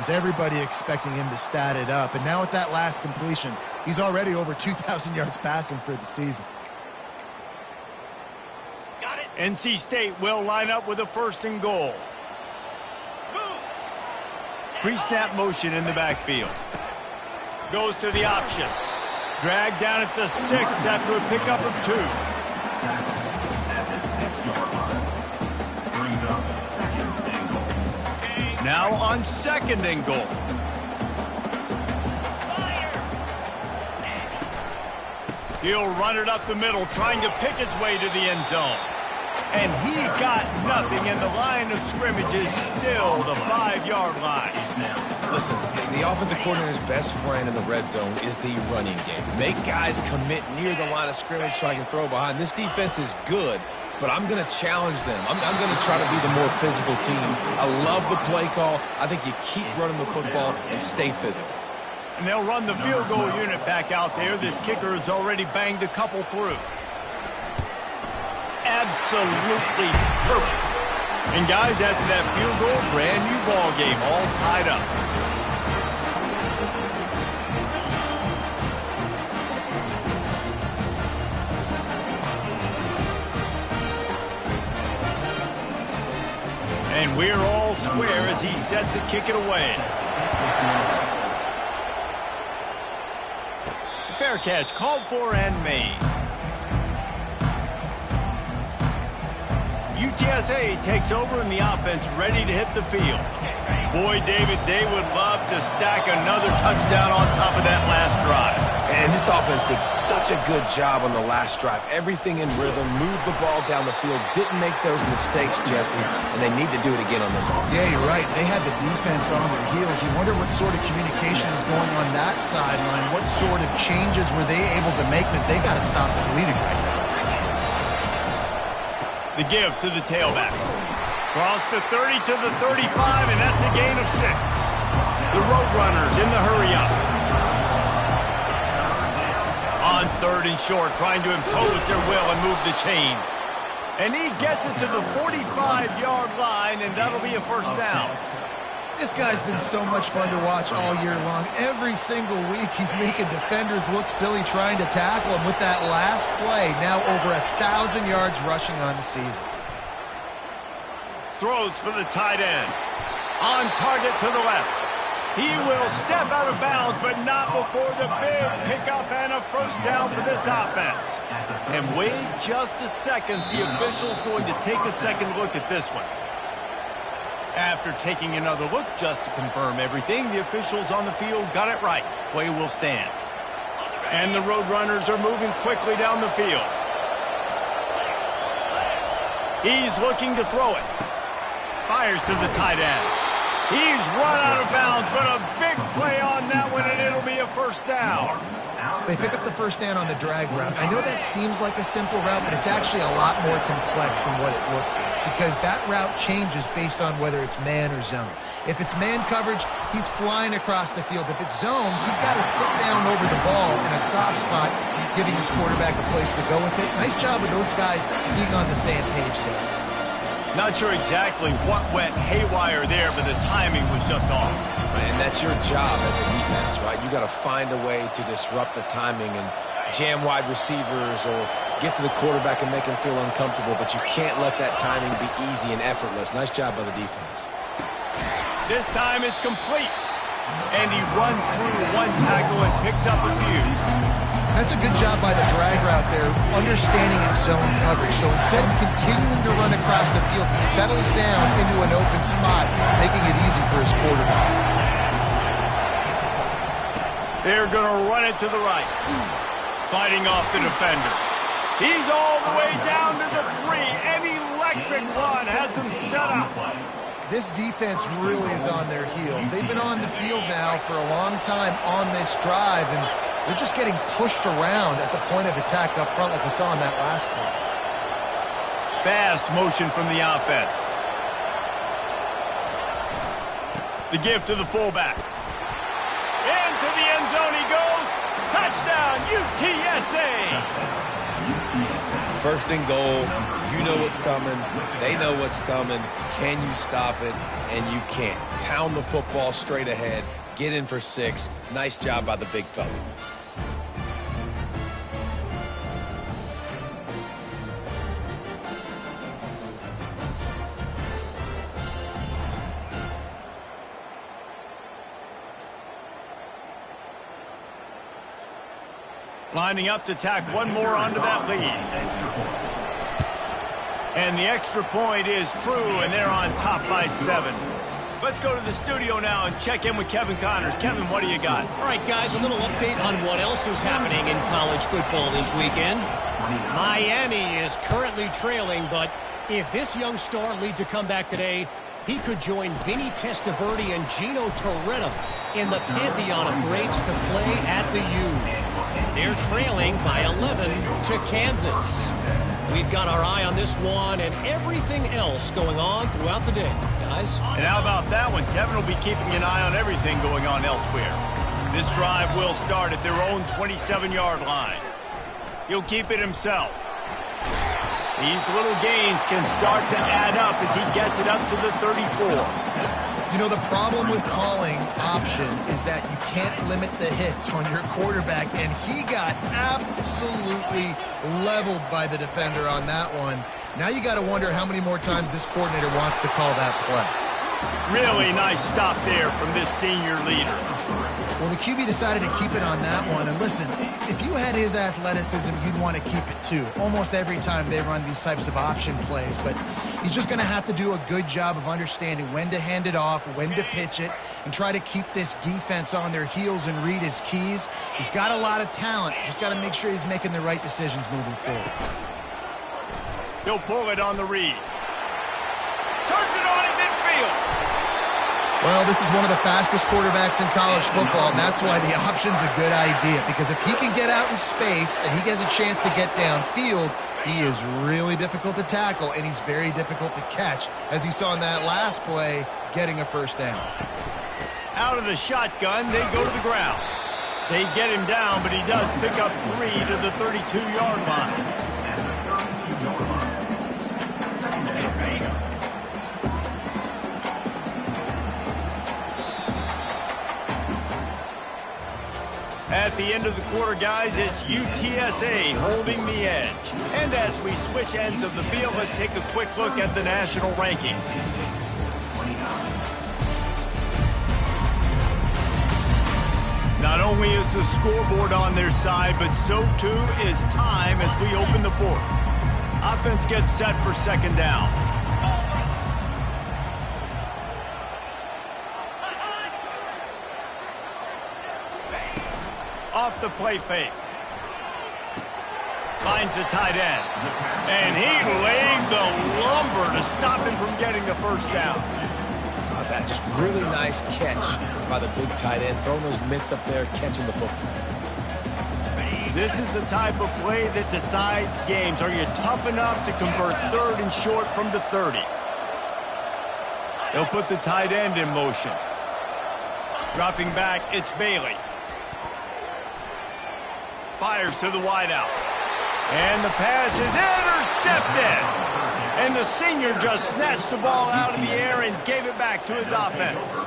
everybody expecting him to stat it up. And now with that last completion, he's already over 2,000 yards passing for the season. Got it. NC State will line up with a 1st and goal. Moves. Pre-snap motion in the backfield. Goes to the option. Dragged down at the 6 after a pickup of 2. At the 6-yard line. Brings up 2nd and goal. Now on 2nd and goal. He'll run it up the middle, trying to pick its way to the end zone. And he got nothing, and the line of scrimmage is still the 5-yard line. Listen, the offensive coordinator's best friend in the red zone is the running game. Make guys commit near the line of scrimmage so I can throw behind. This defense is good, but I'm going to challenge them. I'm going to try to be the more physical team. I love the play call. I think you keep running the football and stay physical. And they'll run the field goal unit back out there. This kicker has already banged a couple through. Absolutely perfect. And guys, after that field goal, brand new ball game, all tied up. And we're all square as he's set to kick it away. Fair catch, called for and made. UTSA takes over in the offense, ready to hit the field. Boy, David, they would love to stack another touchdown on top of that last drive. And this offense did such a good job on the last drive. Everything in rhythm, moved the ball down the field, didn't make those mistakes, Jesse, and they need to do it again on this one. Yeah, you're right. They had the defense on their heels. You wonder what sort of communication is going on that sideline. What sort of changes were they able to make, because they got to stop the bleeding right now. The give to the tailback. Cross the 30 to the 35, and that's a gain of 6. The Roadrunners in the hurry-up. On 3rd and short, trying to impose their will and move the chains. And he gets it to the 45-yard line, and that'll be a 1st down. This guy's been so much fun to watch all year long. Every single week, he's making defenders look silly trying to tackle him with that last play. Now over 1,000 yards rushing on the season. Throws for the tight end. On target to the left. He will step out of bounds, but not before the big pickup and a first down for this offense. And wait just a second. The official's going to take a second look at this one. After taking another look just to confirm everything, the officials on the field got it right. Play will stand. And the Roadrunners are moving quickly down the field. He's looking to throw it. Fires to the tight end. He's run out of bounds, but a big play on that one, and it'll be a first down. They pick up the first down on the drag route. I know that seems like a simple route, but it's actually a lot more complex than what it looks like, because that route changes based on whether it's man or zone. If it's man coverage, he's flying across the field. If it's zone, he's got to sit down over the ball in a soft spot, giving his quarterback a place to go with it. Nice job of those guys being on the same page there. Not sure exactly what went haywire there, but the timing was just off. And that's your job as a defense, right? You got to find a way to disrupt the timing and jam wide receivers or get to the quarterback and make him feel uncomfortable, but you can't let that timing be easy and effortless. Nice job by the defense. This time it's complete. And he runs through one tackle and picks up a few. That's a good job by the drag route there, understanding its zone coverage. So instead of continuing to run across the field, he settles down into an open spot, making it easy for his quarterback. They're going to run it to the right. Fighting off the defender. He's all the way down to the 3. An electric run has him set up. This defense really is on their heels. They've been on the field now for a long time on this drive, and they're just getting pushed around at the point of attack up front like we saw in that last play. Fast motion from the offense. The give to the fullback. Into the end zone he goes. Touchdown, UTSA. First and goal. You know what's coming. They know what's coming. Can you stop it? And you can't. Pound the football straight ahead. Get in for 6. Nice job by the big fella. Lining up to tack one more onto that lead. And the extra point is true, and they're on top by 7. Let's go to the studio now and check in with Kevin Connors. Kevin, what do you got? All right, guys, a little update on what else is happening in college football this weekend. Miami is currently trailing, but if this young star leads a comeback today, he could join Vinny Testaverde and Gino Toretta in the pantheon of greats to play at the U. They're trailing by 11 to Kansas. We've got our eye on this one and everything else going on throughout the day, guys. And how about that one? Kevin will be keeping an eye on everything going on elsewhere. This drive will start at their own 27-yard line. He'll keep it himself. These little gains can start to add up as he gets it up to the 34. You know, the problem with calling option is that you can't limit the hits on your quarterback, and he got absolutely leveled by the defender on that one. Now you got to wonder how many more times this coordinator wants to call that play. Really nice stop there from this senior leader. Well, the QB decided to keep it on that one. And listen, if you had his athleticism, you'd want to keep it too. Almost every time they run these types of option plays. But he's just going to have to do a good job of understanding when to hand it off, when to pitch it, and try to keep this defense on their heels and read his keys. He's got a lot of talent. Just got to make sure he's making the right decisions moving forward. He'll pull it on the read. Turns it on at midfield. Well, this is one of the fastest quarterbacks in college football, and that's why the option's a good idea, because if he can get out in space and he gets a chance to get downfield, he is really difficult to tackle, and he's very difficult to catch, as you saw in that last play, getting a first down. Out of the shotgun, they go to the ground. They get him down, but he does pick up 3 to the 32-yard line. At the end of the quarter, guys, it's UTSA holding the edge. And as we switch ends of the field, let's take a quick look at the national rankings. Not only is the scoreboard on their side, but so too is time as we open the fourth. Offense gets set for second down. Off the play fake. Finds the tight end. And he laid the lumber to stop him from getting the first down. Oh, that just really nice catch by the big tight end. Throwing those mitts up there, catching the football. This is the type of play that decides games. Are you tough enough to convert third and short from the 30? They'll put the tight end in motion. Dropping back, it's Bailey. Fires to the wideout. And the pass is intercepted. And the senior just snatched the ball out of the air and gave it back to his offense.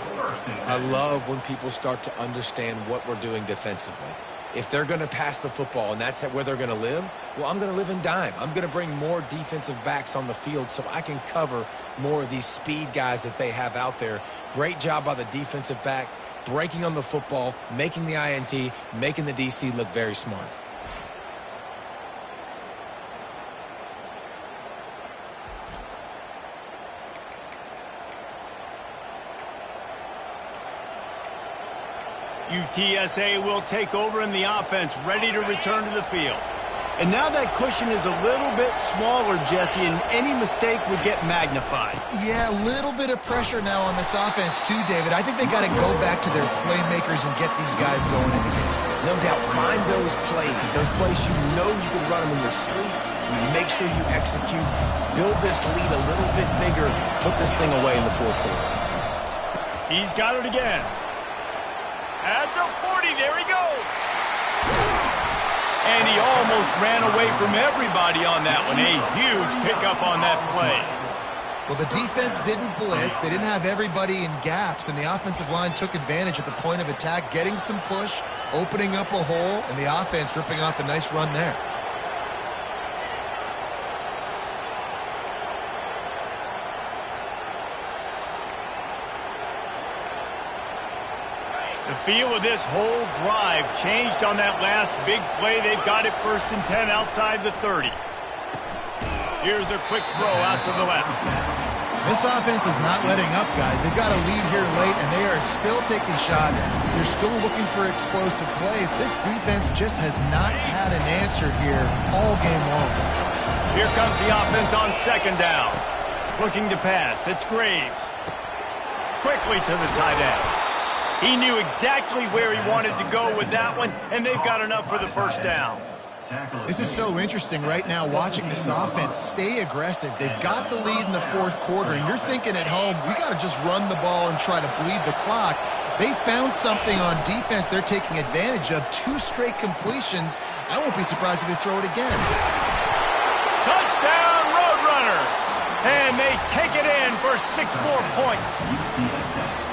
I love when people start to understand what we're doing defensively. If they're going to pass the football and that's where they're going to live, well, I'm going to live in dime. I'm going to bring more defensive backs on the field so I can cover more of these speed guys that they have out there. Great job by the defensive back, breaking on the football, making the INT, making the DC look very smart. UTSA will take over in the offense, ready to return to the field. And now that cushion is a little bit smaller, Jesse, and any mistake would get magnified. Yeah, a little bit of pressure now on this offense too, David. I think they got to go back to their playmakers and get these guys going in the game. No doubt, find those plays you know you can run them in your sleep. You make sure you execute, build this lead a little bit bigger, put this thing away in the fourth quarter. He's got it again. At the 40, there he goes. And he almost ran away from everybody on that one. A huge pickup on that play. Well, the defense didn't blitz. They didn't have everybody in gaps, and the offensive line took advantage at the point of attack, getting some push, opening up a hole, and the offense ripping off a nice run there. The feel of this whole drive changed on that last big play. They've got it 1st and 10 outside the 30. Here's a quick throw out to the left. This offense is not letting up, guys. They've got a lead here late, and they are still taking shots. They're still looking for explosive plays. This defense just has not had an answer here all game long. Here comes the offense on second down. Looking to pass. It's Graves. Quickly to the tight end. He knew exactly where he wanted to go with that one, and they've got enough for the first down. This is so interesting right now, watching this offense stay aggressive. They've got the lead in the fourth quarter, and you're thinking at home, we got to just run the ball and try to bleed the clock. They found something on defense they're taking advantage of. 2 straight completions. I won't be surprised if they throw it again. Touchdown, Roadrunners! And they take it in for 6 more points.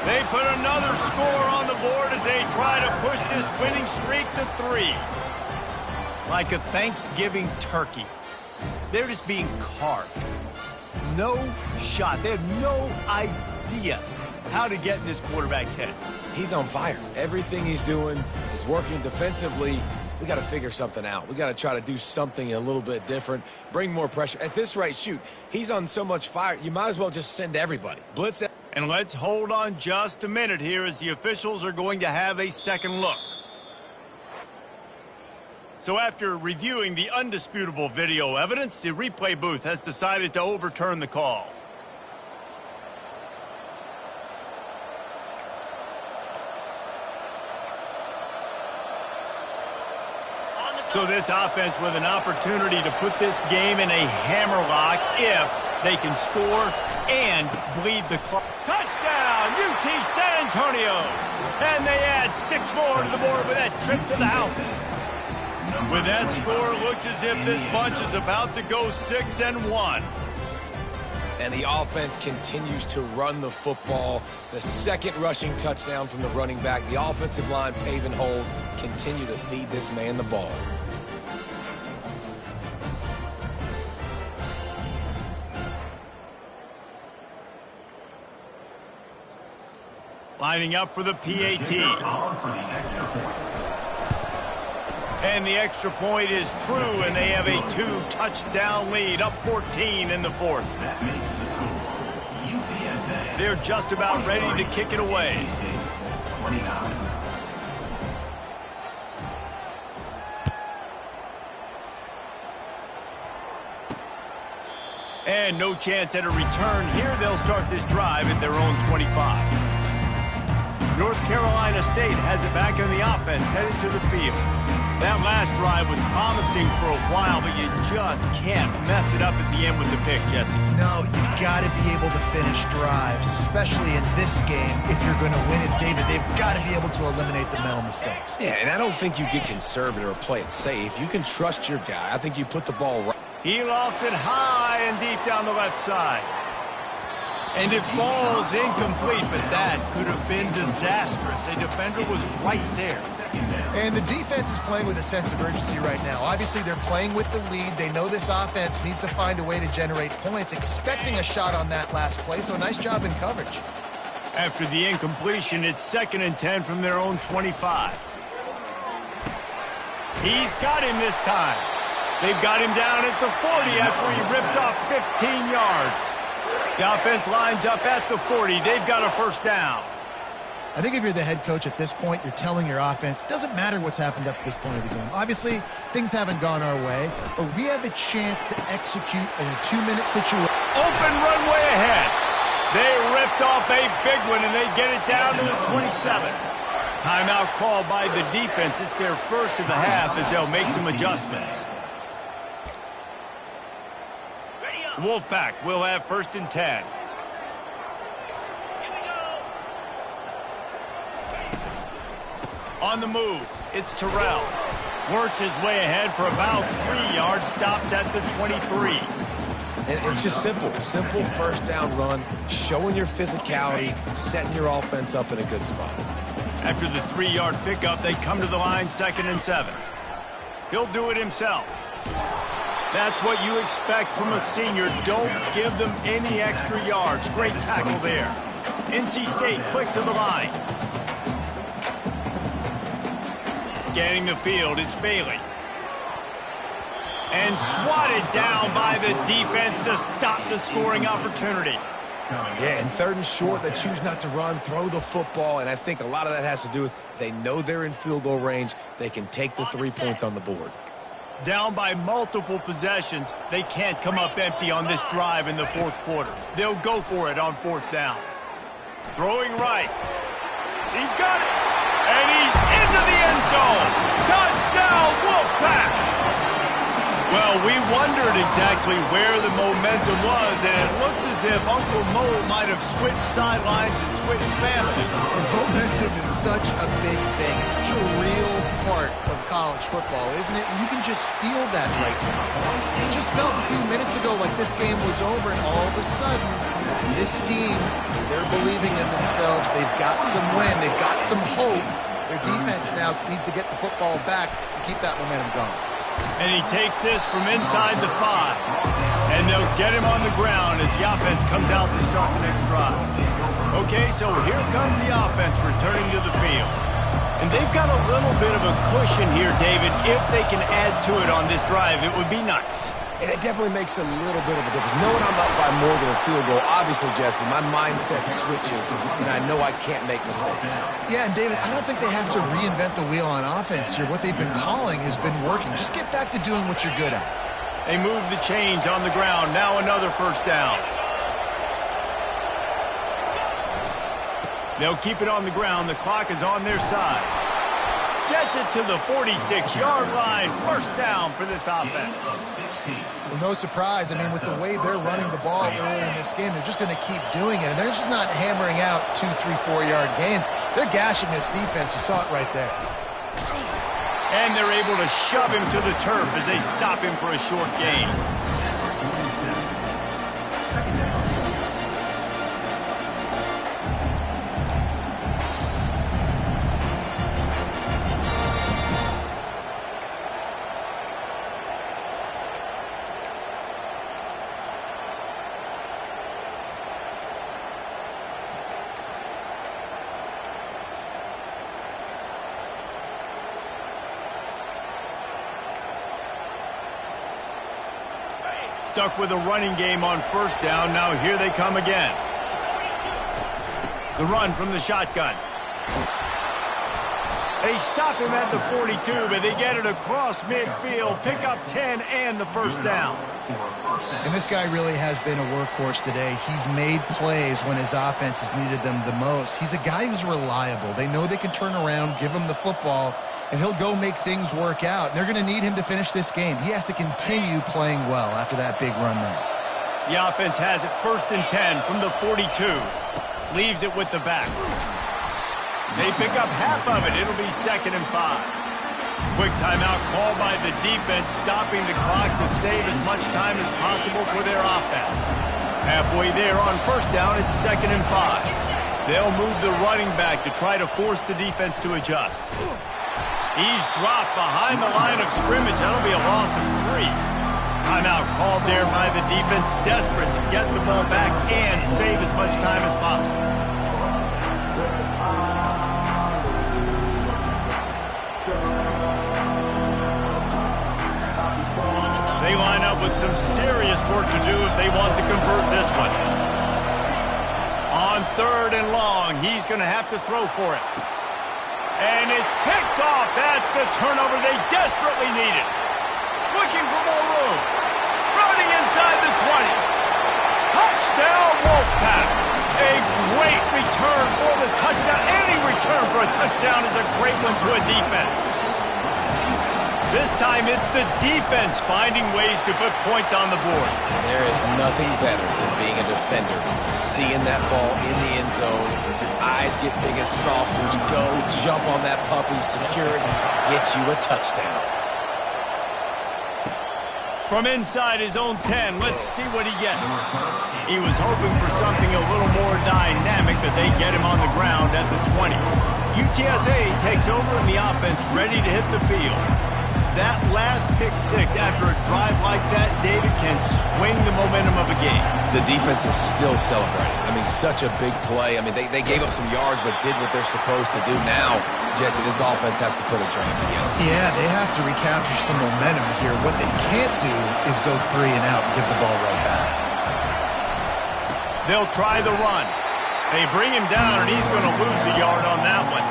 They put another score on the board as they try to push this winning streak to 3. Like a Thanksgiving turkey. They're just being carved. No shot. They have no idea how to get in this quarterback's head. He's on fire. Everything he's doing is working defensively. We got to figure something out. We got to try to do something a little bit different, bring more pressure. At this rate, shoot, he's on so much fire, you might as well just send everybody. Blitz. And let's hold on just a minute here as the officials are going to have a second look. So after reviewing the undisputable video evidence, the replay booth has decided to overturn the call. So this offense with an opportunity to put this game in a hammerlock if they can score and bleed the clock. Touchdown, UT San Antonio! And they add 6 more to the board with that trip to the house. With that score, it looks as if this bunch is about to go 6-1. And the offense continues to run the football. The second rushing touchdown from the running back. The offensive line paving holes. Continue to feed this man the ball. Lining up for the PAT. Called for the extra point. And the extra point is true, and they have a 2-touchdown lead, up 14 in the fourth. That makes the score UTSA. They're just about ready to kick it away. 29. And no chance at a return here. They'll start this drive at their own 25. North Carolina State has it back in the offense, headed to the field. That last drive was promising for a while, but you just can't mess it up at the end with the pick, Jesse. No, you got to be able to finish drives, especially in this game. If you're going to win it, David, they've got to be able to eliminate the mental mistakes. Yeah, and I don't think you get conservative or play it safe. You can trust your guy. I think you put the ball right. He lofts it high and deep down the left side. And it falls incomplete, but that could have been disastrous. A defender was right there. And the defense is playing with a sense of urgency right now. Obviously, they're playing with the lead. They know this offense needs to find a way to generate points, expecting a shot on that last play, so a nice job in coverage. After the incompletion, it's 2nd and 10 from their own 25. He's got him this time. They've got him down at the 40 after he ripped off 15 yards. The offense lines up at the 40. They've got a first down. I think if you're the head coach at this point, you're telling your offense, it doesn't matter what's happened up to this point of the game. Obviously, things haven't gone our way, but we have a chance to execute in a 2-minute situation. Open runway ahead. They ripped off a big one, and they get it down to the 27. Timeout called by the defense. It's their first of the half as they'll make some adjustments. Wolfpack will have 1st and 10. On the move, it's Terrell. Works his way ahead for about 3 yards, stopped at the 23. And it's just simple. Simple first down run, showing your physicality, setting your offense up in a good spot. After the 3-yard pickup, they come to the line 2nd and 7. He'll do it himself. That's what you expect from a senior. Don't give them any extra yards. Great tackle there. NC State quick to the line. Scanning the field, it's Bailey. And swatted down by the defense to stop the scoring opportunity. Yeah, and 3rd and short, they choose not to run, throw the football, and I think a lot of that has to do with they know they're in field goal range. They can take the 3 points on the board. Down by multiple possessions, they can't come up empty on this drive in the 4th quarter. They'll go for it on 4th down. Throwing right. He's got it. And he's into the end zone. Touchdown, Wolfpack. Well, we wondered exactly where the momentum was, and it looks as if Uncle Mo might have switched sidelines and switched families. Momentum is such a big thing. It's such a real part of college football, isn't it? You can just feel that right now. It just felt a few minutes ago like this game was over, and all of a sudden, this team, they're believing in themselves. They've got some win. They've got some hope. Their defense now needs to get the football back to keep that momentum going. And he takes this from inside the 5. And they'll get him on the ground as the offense comes out to start the next drive. Okay, so here comes the offense returning to the field. And they've got a little bit of a cushion here, David. If they can add to it on this drive, it would be nice. And it definitely makes a little bit of a difference. Knowing I'm up by more than a field goal, obviously, Jesse, my mindset switches, and I know I can't make mistakes. Yeah, and David, I don't think they have to reinvent the wheel on offense here. What they've been calling has been working. Just get back to doing what you're good at. They move the chains on the ground. Now another first down. They'll keep it on the ground. The clock is on their side. Gets it to the 46-yard line. First down for this offense. Well, no surprise. I mean, with the way they're running the ball early in this game, they're just going to keep doing it. And they're just not hammering out 2, 3, 4-yard gains. They're gashing this defense. You saw it right there. And they're able to shove him to the turf as they stop him for a short gain. Stuck with a running game on first down. Now here they come again. The run from the shotgun. They stop him at the 42, but they get it across midfield. Pick up 10 and the first down. And this guy really has been a workhorse today. He's made plays when his offense has needed them the most. He's a guy who's reliable. They know they can turn around, give him the football, and he'll go make things work out. They're going to need him to finish this game. He has to continue playing well after that big run there. The offense has it 1st and 10 from the 42. Leaves it with the back. They pick up half of it. It'll be 2nd and 5. Quick timeout called by the defense, stopping the clock to save as much time as possible for their offense. Halfway there on first down, it's 2nd and 5. They'll move the running back to try to force the defense to adjust. He's dropped behind the line of scrimmage. That'll be a loss of 3. Timeout called there by the defense, desperate to get the ball back and save as much time as possible. They line up with some serious work to do if they want to convert this one. On 3rd and long, he's going to have to throw for it. And it's picked off. That's the turnover they desperately needed. Looking for more room. Running inside the 20. Touchdown, Wolfpack. A great return for the touchdown. Any return for a touchdown is a great one to a defense. This time it's the defense finding ways to put points on the board. There is nothing better than being a defender. Seeing that ball in the end zone, your eyes get big as saucers. Go, jump on that puppy, secure it, get you a touchdown. From inside his own 10, let's see what he gets. He was hoping for something a little more dynamic, but they get him on the ground at the 20. UTSA takes over in the offense, ready to hit the field. That last pick 6 after a drive like that, David, can swing the momentum of a game. The defense is still celebrating. I mean, such a big play. I mean, they gave up some yards but did what they're supposed to do. Now, Jesse, this offense has to put a drive together. Yeah, they have to recapture some momentum here. What they can't do is go 3 and out and give the ball right back. They'll try the run. They bring him down, and he's going to lose a yard on that one.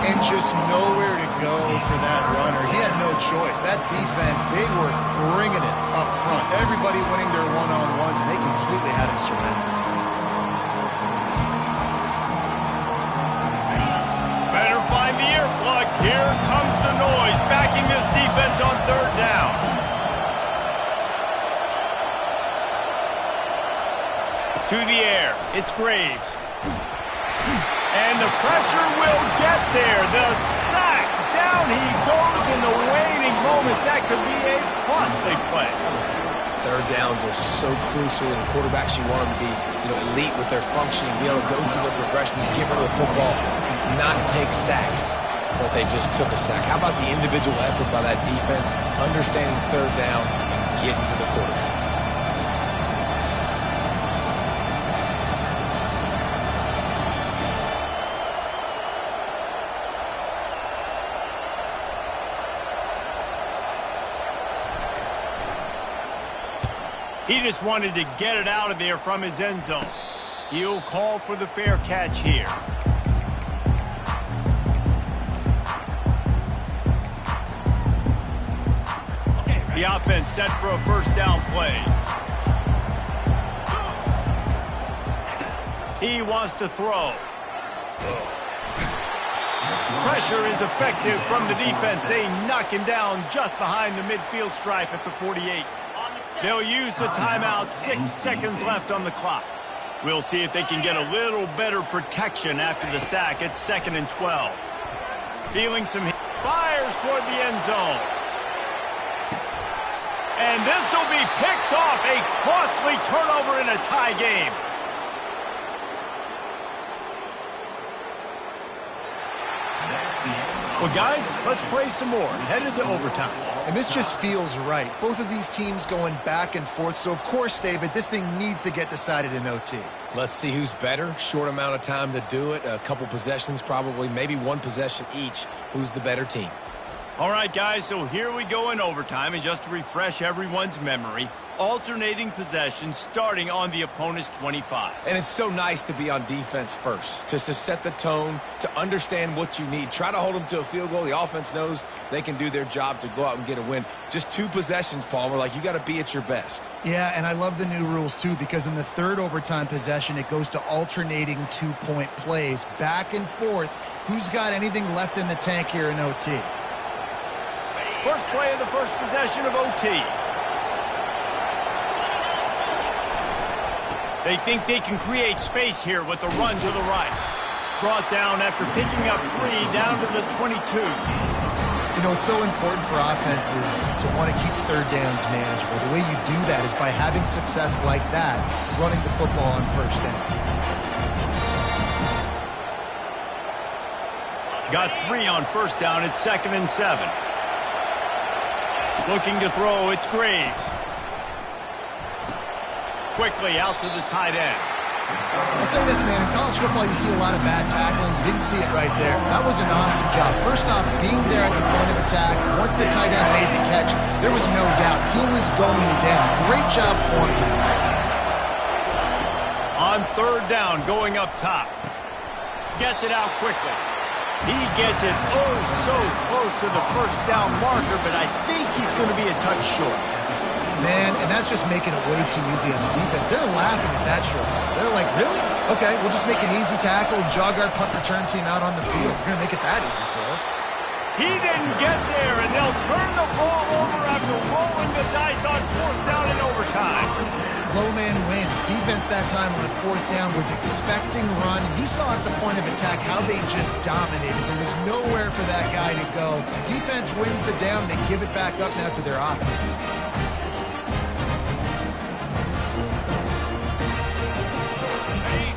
And just nowhere to go for that runner. He had no choice. That defense, they were bringing it up front. Everybody winning their one-on-ones, and they completely had him surrounded. Better find the earplugs. Here comes the noise, backing this defense on 3rd down. To the air, it's Graves. And the pressure will get there. The sack. Down he goes in the waiting moments. That could be a costly play. 3rd downs are so crucial, and quarterbacks, you want them to be, elite with their functioning, be able to go through their progressions, get rid of the football, not take sacks. But they just took a sack. How about the individual effort by that defense, understanding 3rd down and getting to the quarterback? He just wanted to get it out of there from his end zone. He'll call for the fair catch here. The offense set for a 1st down play. He wants to throw. Pressure is effective from the defense. They knock him down just behind the midfield stripe at the 48. They'll use the timeout. 6 seconds left on the clock. We'll see if they can get a little better protection after the sack. It's 2nd and 12. Feeling some fires toward the end zone. And this will be picked off. A costly turnover in a tie game. Well, guys, let's play some more. Headed to overtime. And this just feels right. Both of these teams going back and forth. So, of course, David, this thing needs to get decided in OT. Let's see who's better. Short amount of time to do it. A couple possessions probably, maybe one possession each. Who's the better team? All right, guys, so here we go in overtime, and just to refresh everyone's memory, alternating possession starting on the opponent's 25. And it's so nice to be on defense first, just to set the tone, to understand what you need. Try to hold them to a field goal. The offense knows they can do their job to go out and get a win. Just 2 possessions, Palmer, like you got to be at your best. Yeah, and I love the new rules, too, because in the third overtime possession, it goes to alternating 2-point plays, back and forth. Who's got anything left in the tank here in OT? First play of the first possession of OT. They think they can create space here with a run to the right. Brought down after picking up 3 down to the 22. You know, it's so important for offenses to want to keep third downs manageable. The way you do that is by having success like that, running the football on first down. Got 3 on first down. It's 2nd and 7. Looking to throw, it's Graves. Quickly out to the tight end. I'll say this, man, in college football you see a lot of bad tackling. You didn't see it right there. That was an awesome job. First off, being there at the point of attack, once the tight end made the catch, there was no doubt he was going down. Great job for him tonight. On 3rd down, going up top. Gets it out quickly. He gets it so close to the first down marker, but I think he's going to be a touch short. Man, and that's just making it way too easy on the defense. They're laughing at that short. They're like, really? Okay, we'll just make an easy tackle and jog our punt return team out on the field. We're going to make it that easy for us. He didn't get there, and they'll turn the ball over after rolling the dice on 4th down in overtime. Low man wins. Defense that time on 4th down was expecting run. You saw at the point of attack how they just dominated. There was nowhere for that guy to go. Defense wins the down. They give it back up now to their offense.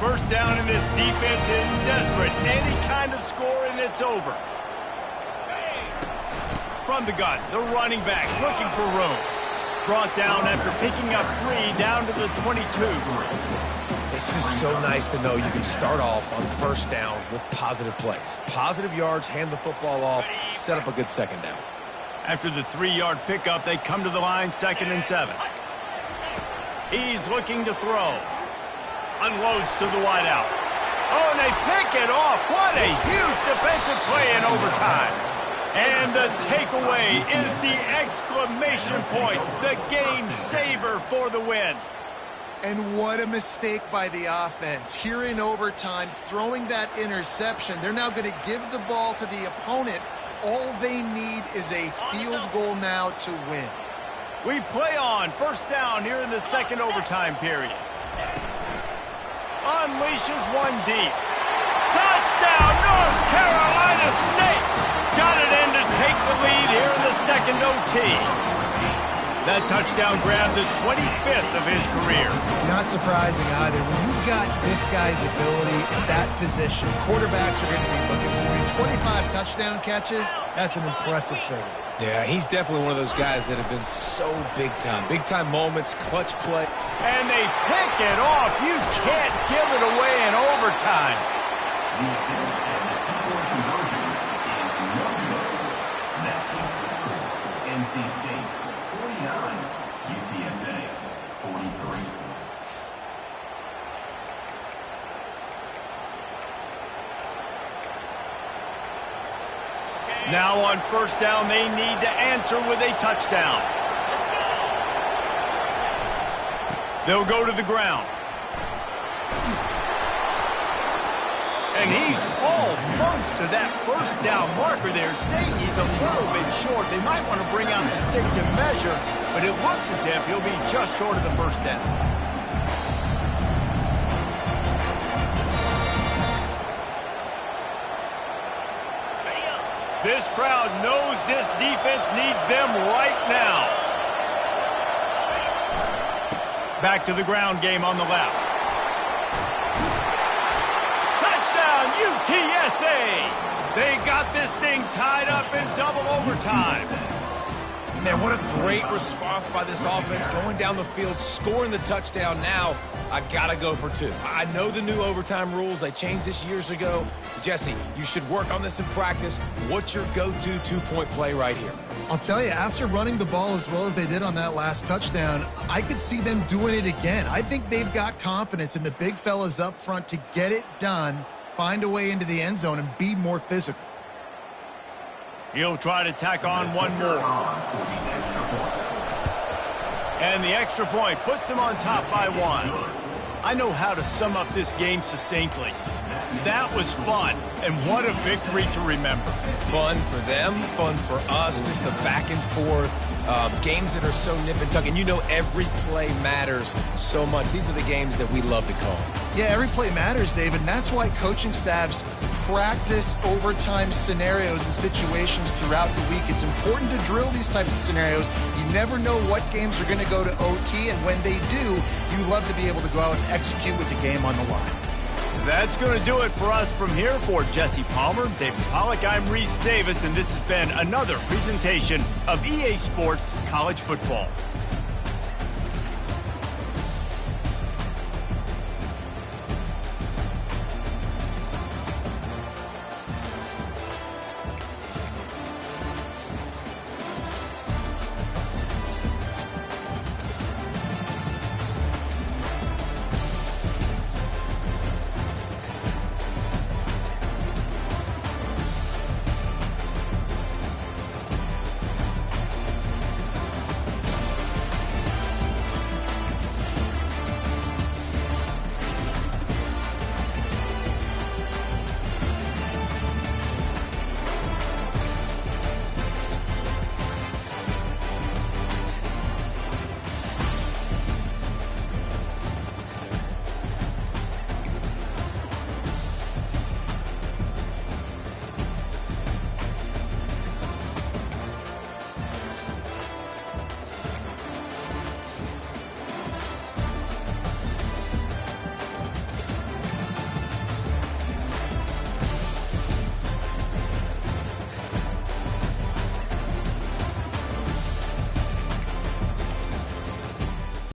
First down, and this defense is desperate. Any kind of score, and it's over. From the gun, the running back looking for room. Brought down after picking up 3 down to the 22. It's just so nice to know you can start off on first down with positive plays. Positive yards, hand the football off, set up a good second down. After the 3-yard pickup, they come to the line, 2nd and 7. He's looking to throw. Unloads to the wideout. Oh, and they pick it off. What a huge defensive play in overtime. And the takeaway is the exclamation point, the game saver for the win. And what a mistake by the offense. Here in overtime, throwing that interception. They're now going to give the ball to the opponent. All they need is a field goal now to win. We play on first down here in the 2nd overtime period. Unleashes one deep. Touchdown, North Carolina State! Got it in to take the lead here in the 2nd OT. That touchdown grabbed the 25th of his career. Not surprising either. When you've got this guy's ability at that position, quarterbacks are going to be looking for him. 25 touchdown catches, that's an impressive figure. Yeah, he's definitely one of those guys that have been so big time. Big time moments, clutch play. And they pick it off. You can't give it away in overtime. The attempt at the 2-point conversion is no good. That keeps the score. NC State 49, UTSA 43. Now on first down, they need to answer with a touchdown. They'll go to the ground. And he's almost to that first down marker there, saying he's a little bit short. They might want to bring out the sticks and measure, but it looks as if he'll be just short of the first down. This crowd knows this defense needs them right now. Back to the ground game on the left. Touchdown, UTSA! They got this thing tied up in double overtime. Man, what a great response by this offense, going down the field, scoring the touchdown. Now, I gotta go for 2. I know the new overtime rules. They changed this years ago. Jesse, you should work on this in practice. What's your go-to two-point play right here? I'll tell you, after running the ball as well as they did on that last touchdown, I could see them doing it again. I think they've got confidence in the big fellas up front to get it done, find a way into the end zone, and be more physical. He'll try to tack on one more. And the extra point puts them on top by 1. I know how to sum up this game succinctly. That was fun, and what a victory to remember. Fun for them, fun for us, just the back and forth. Games that are so nip and tuck, and you know every play matters so much. These are the games that we love to call. Yeah, every play matters, David, and that's why coaching staffs practice overtime scenarios and situations throughout the week. It's important to drill these types of scenarios. You never know what games are going to go to OT, and when they do, you love to be able to go out and execute with the game on the line. That's going to do it for us from here. For Jesse Palmer, David Pollack, I'm Reese Davis, and this has been another presentation of EA Sports College Football.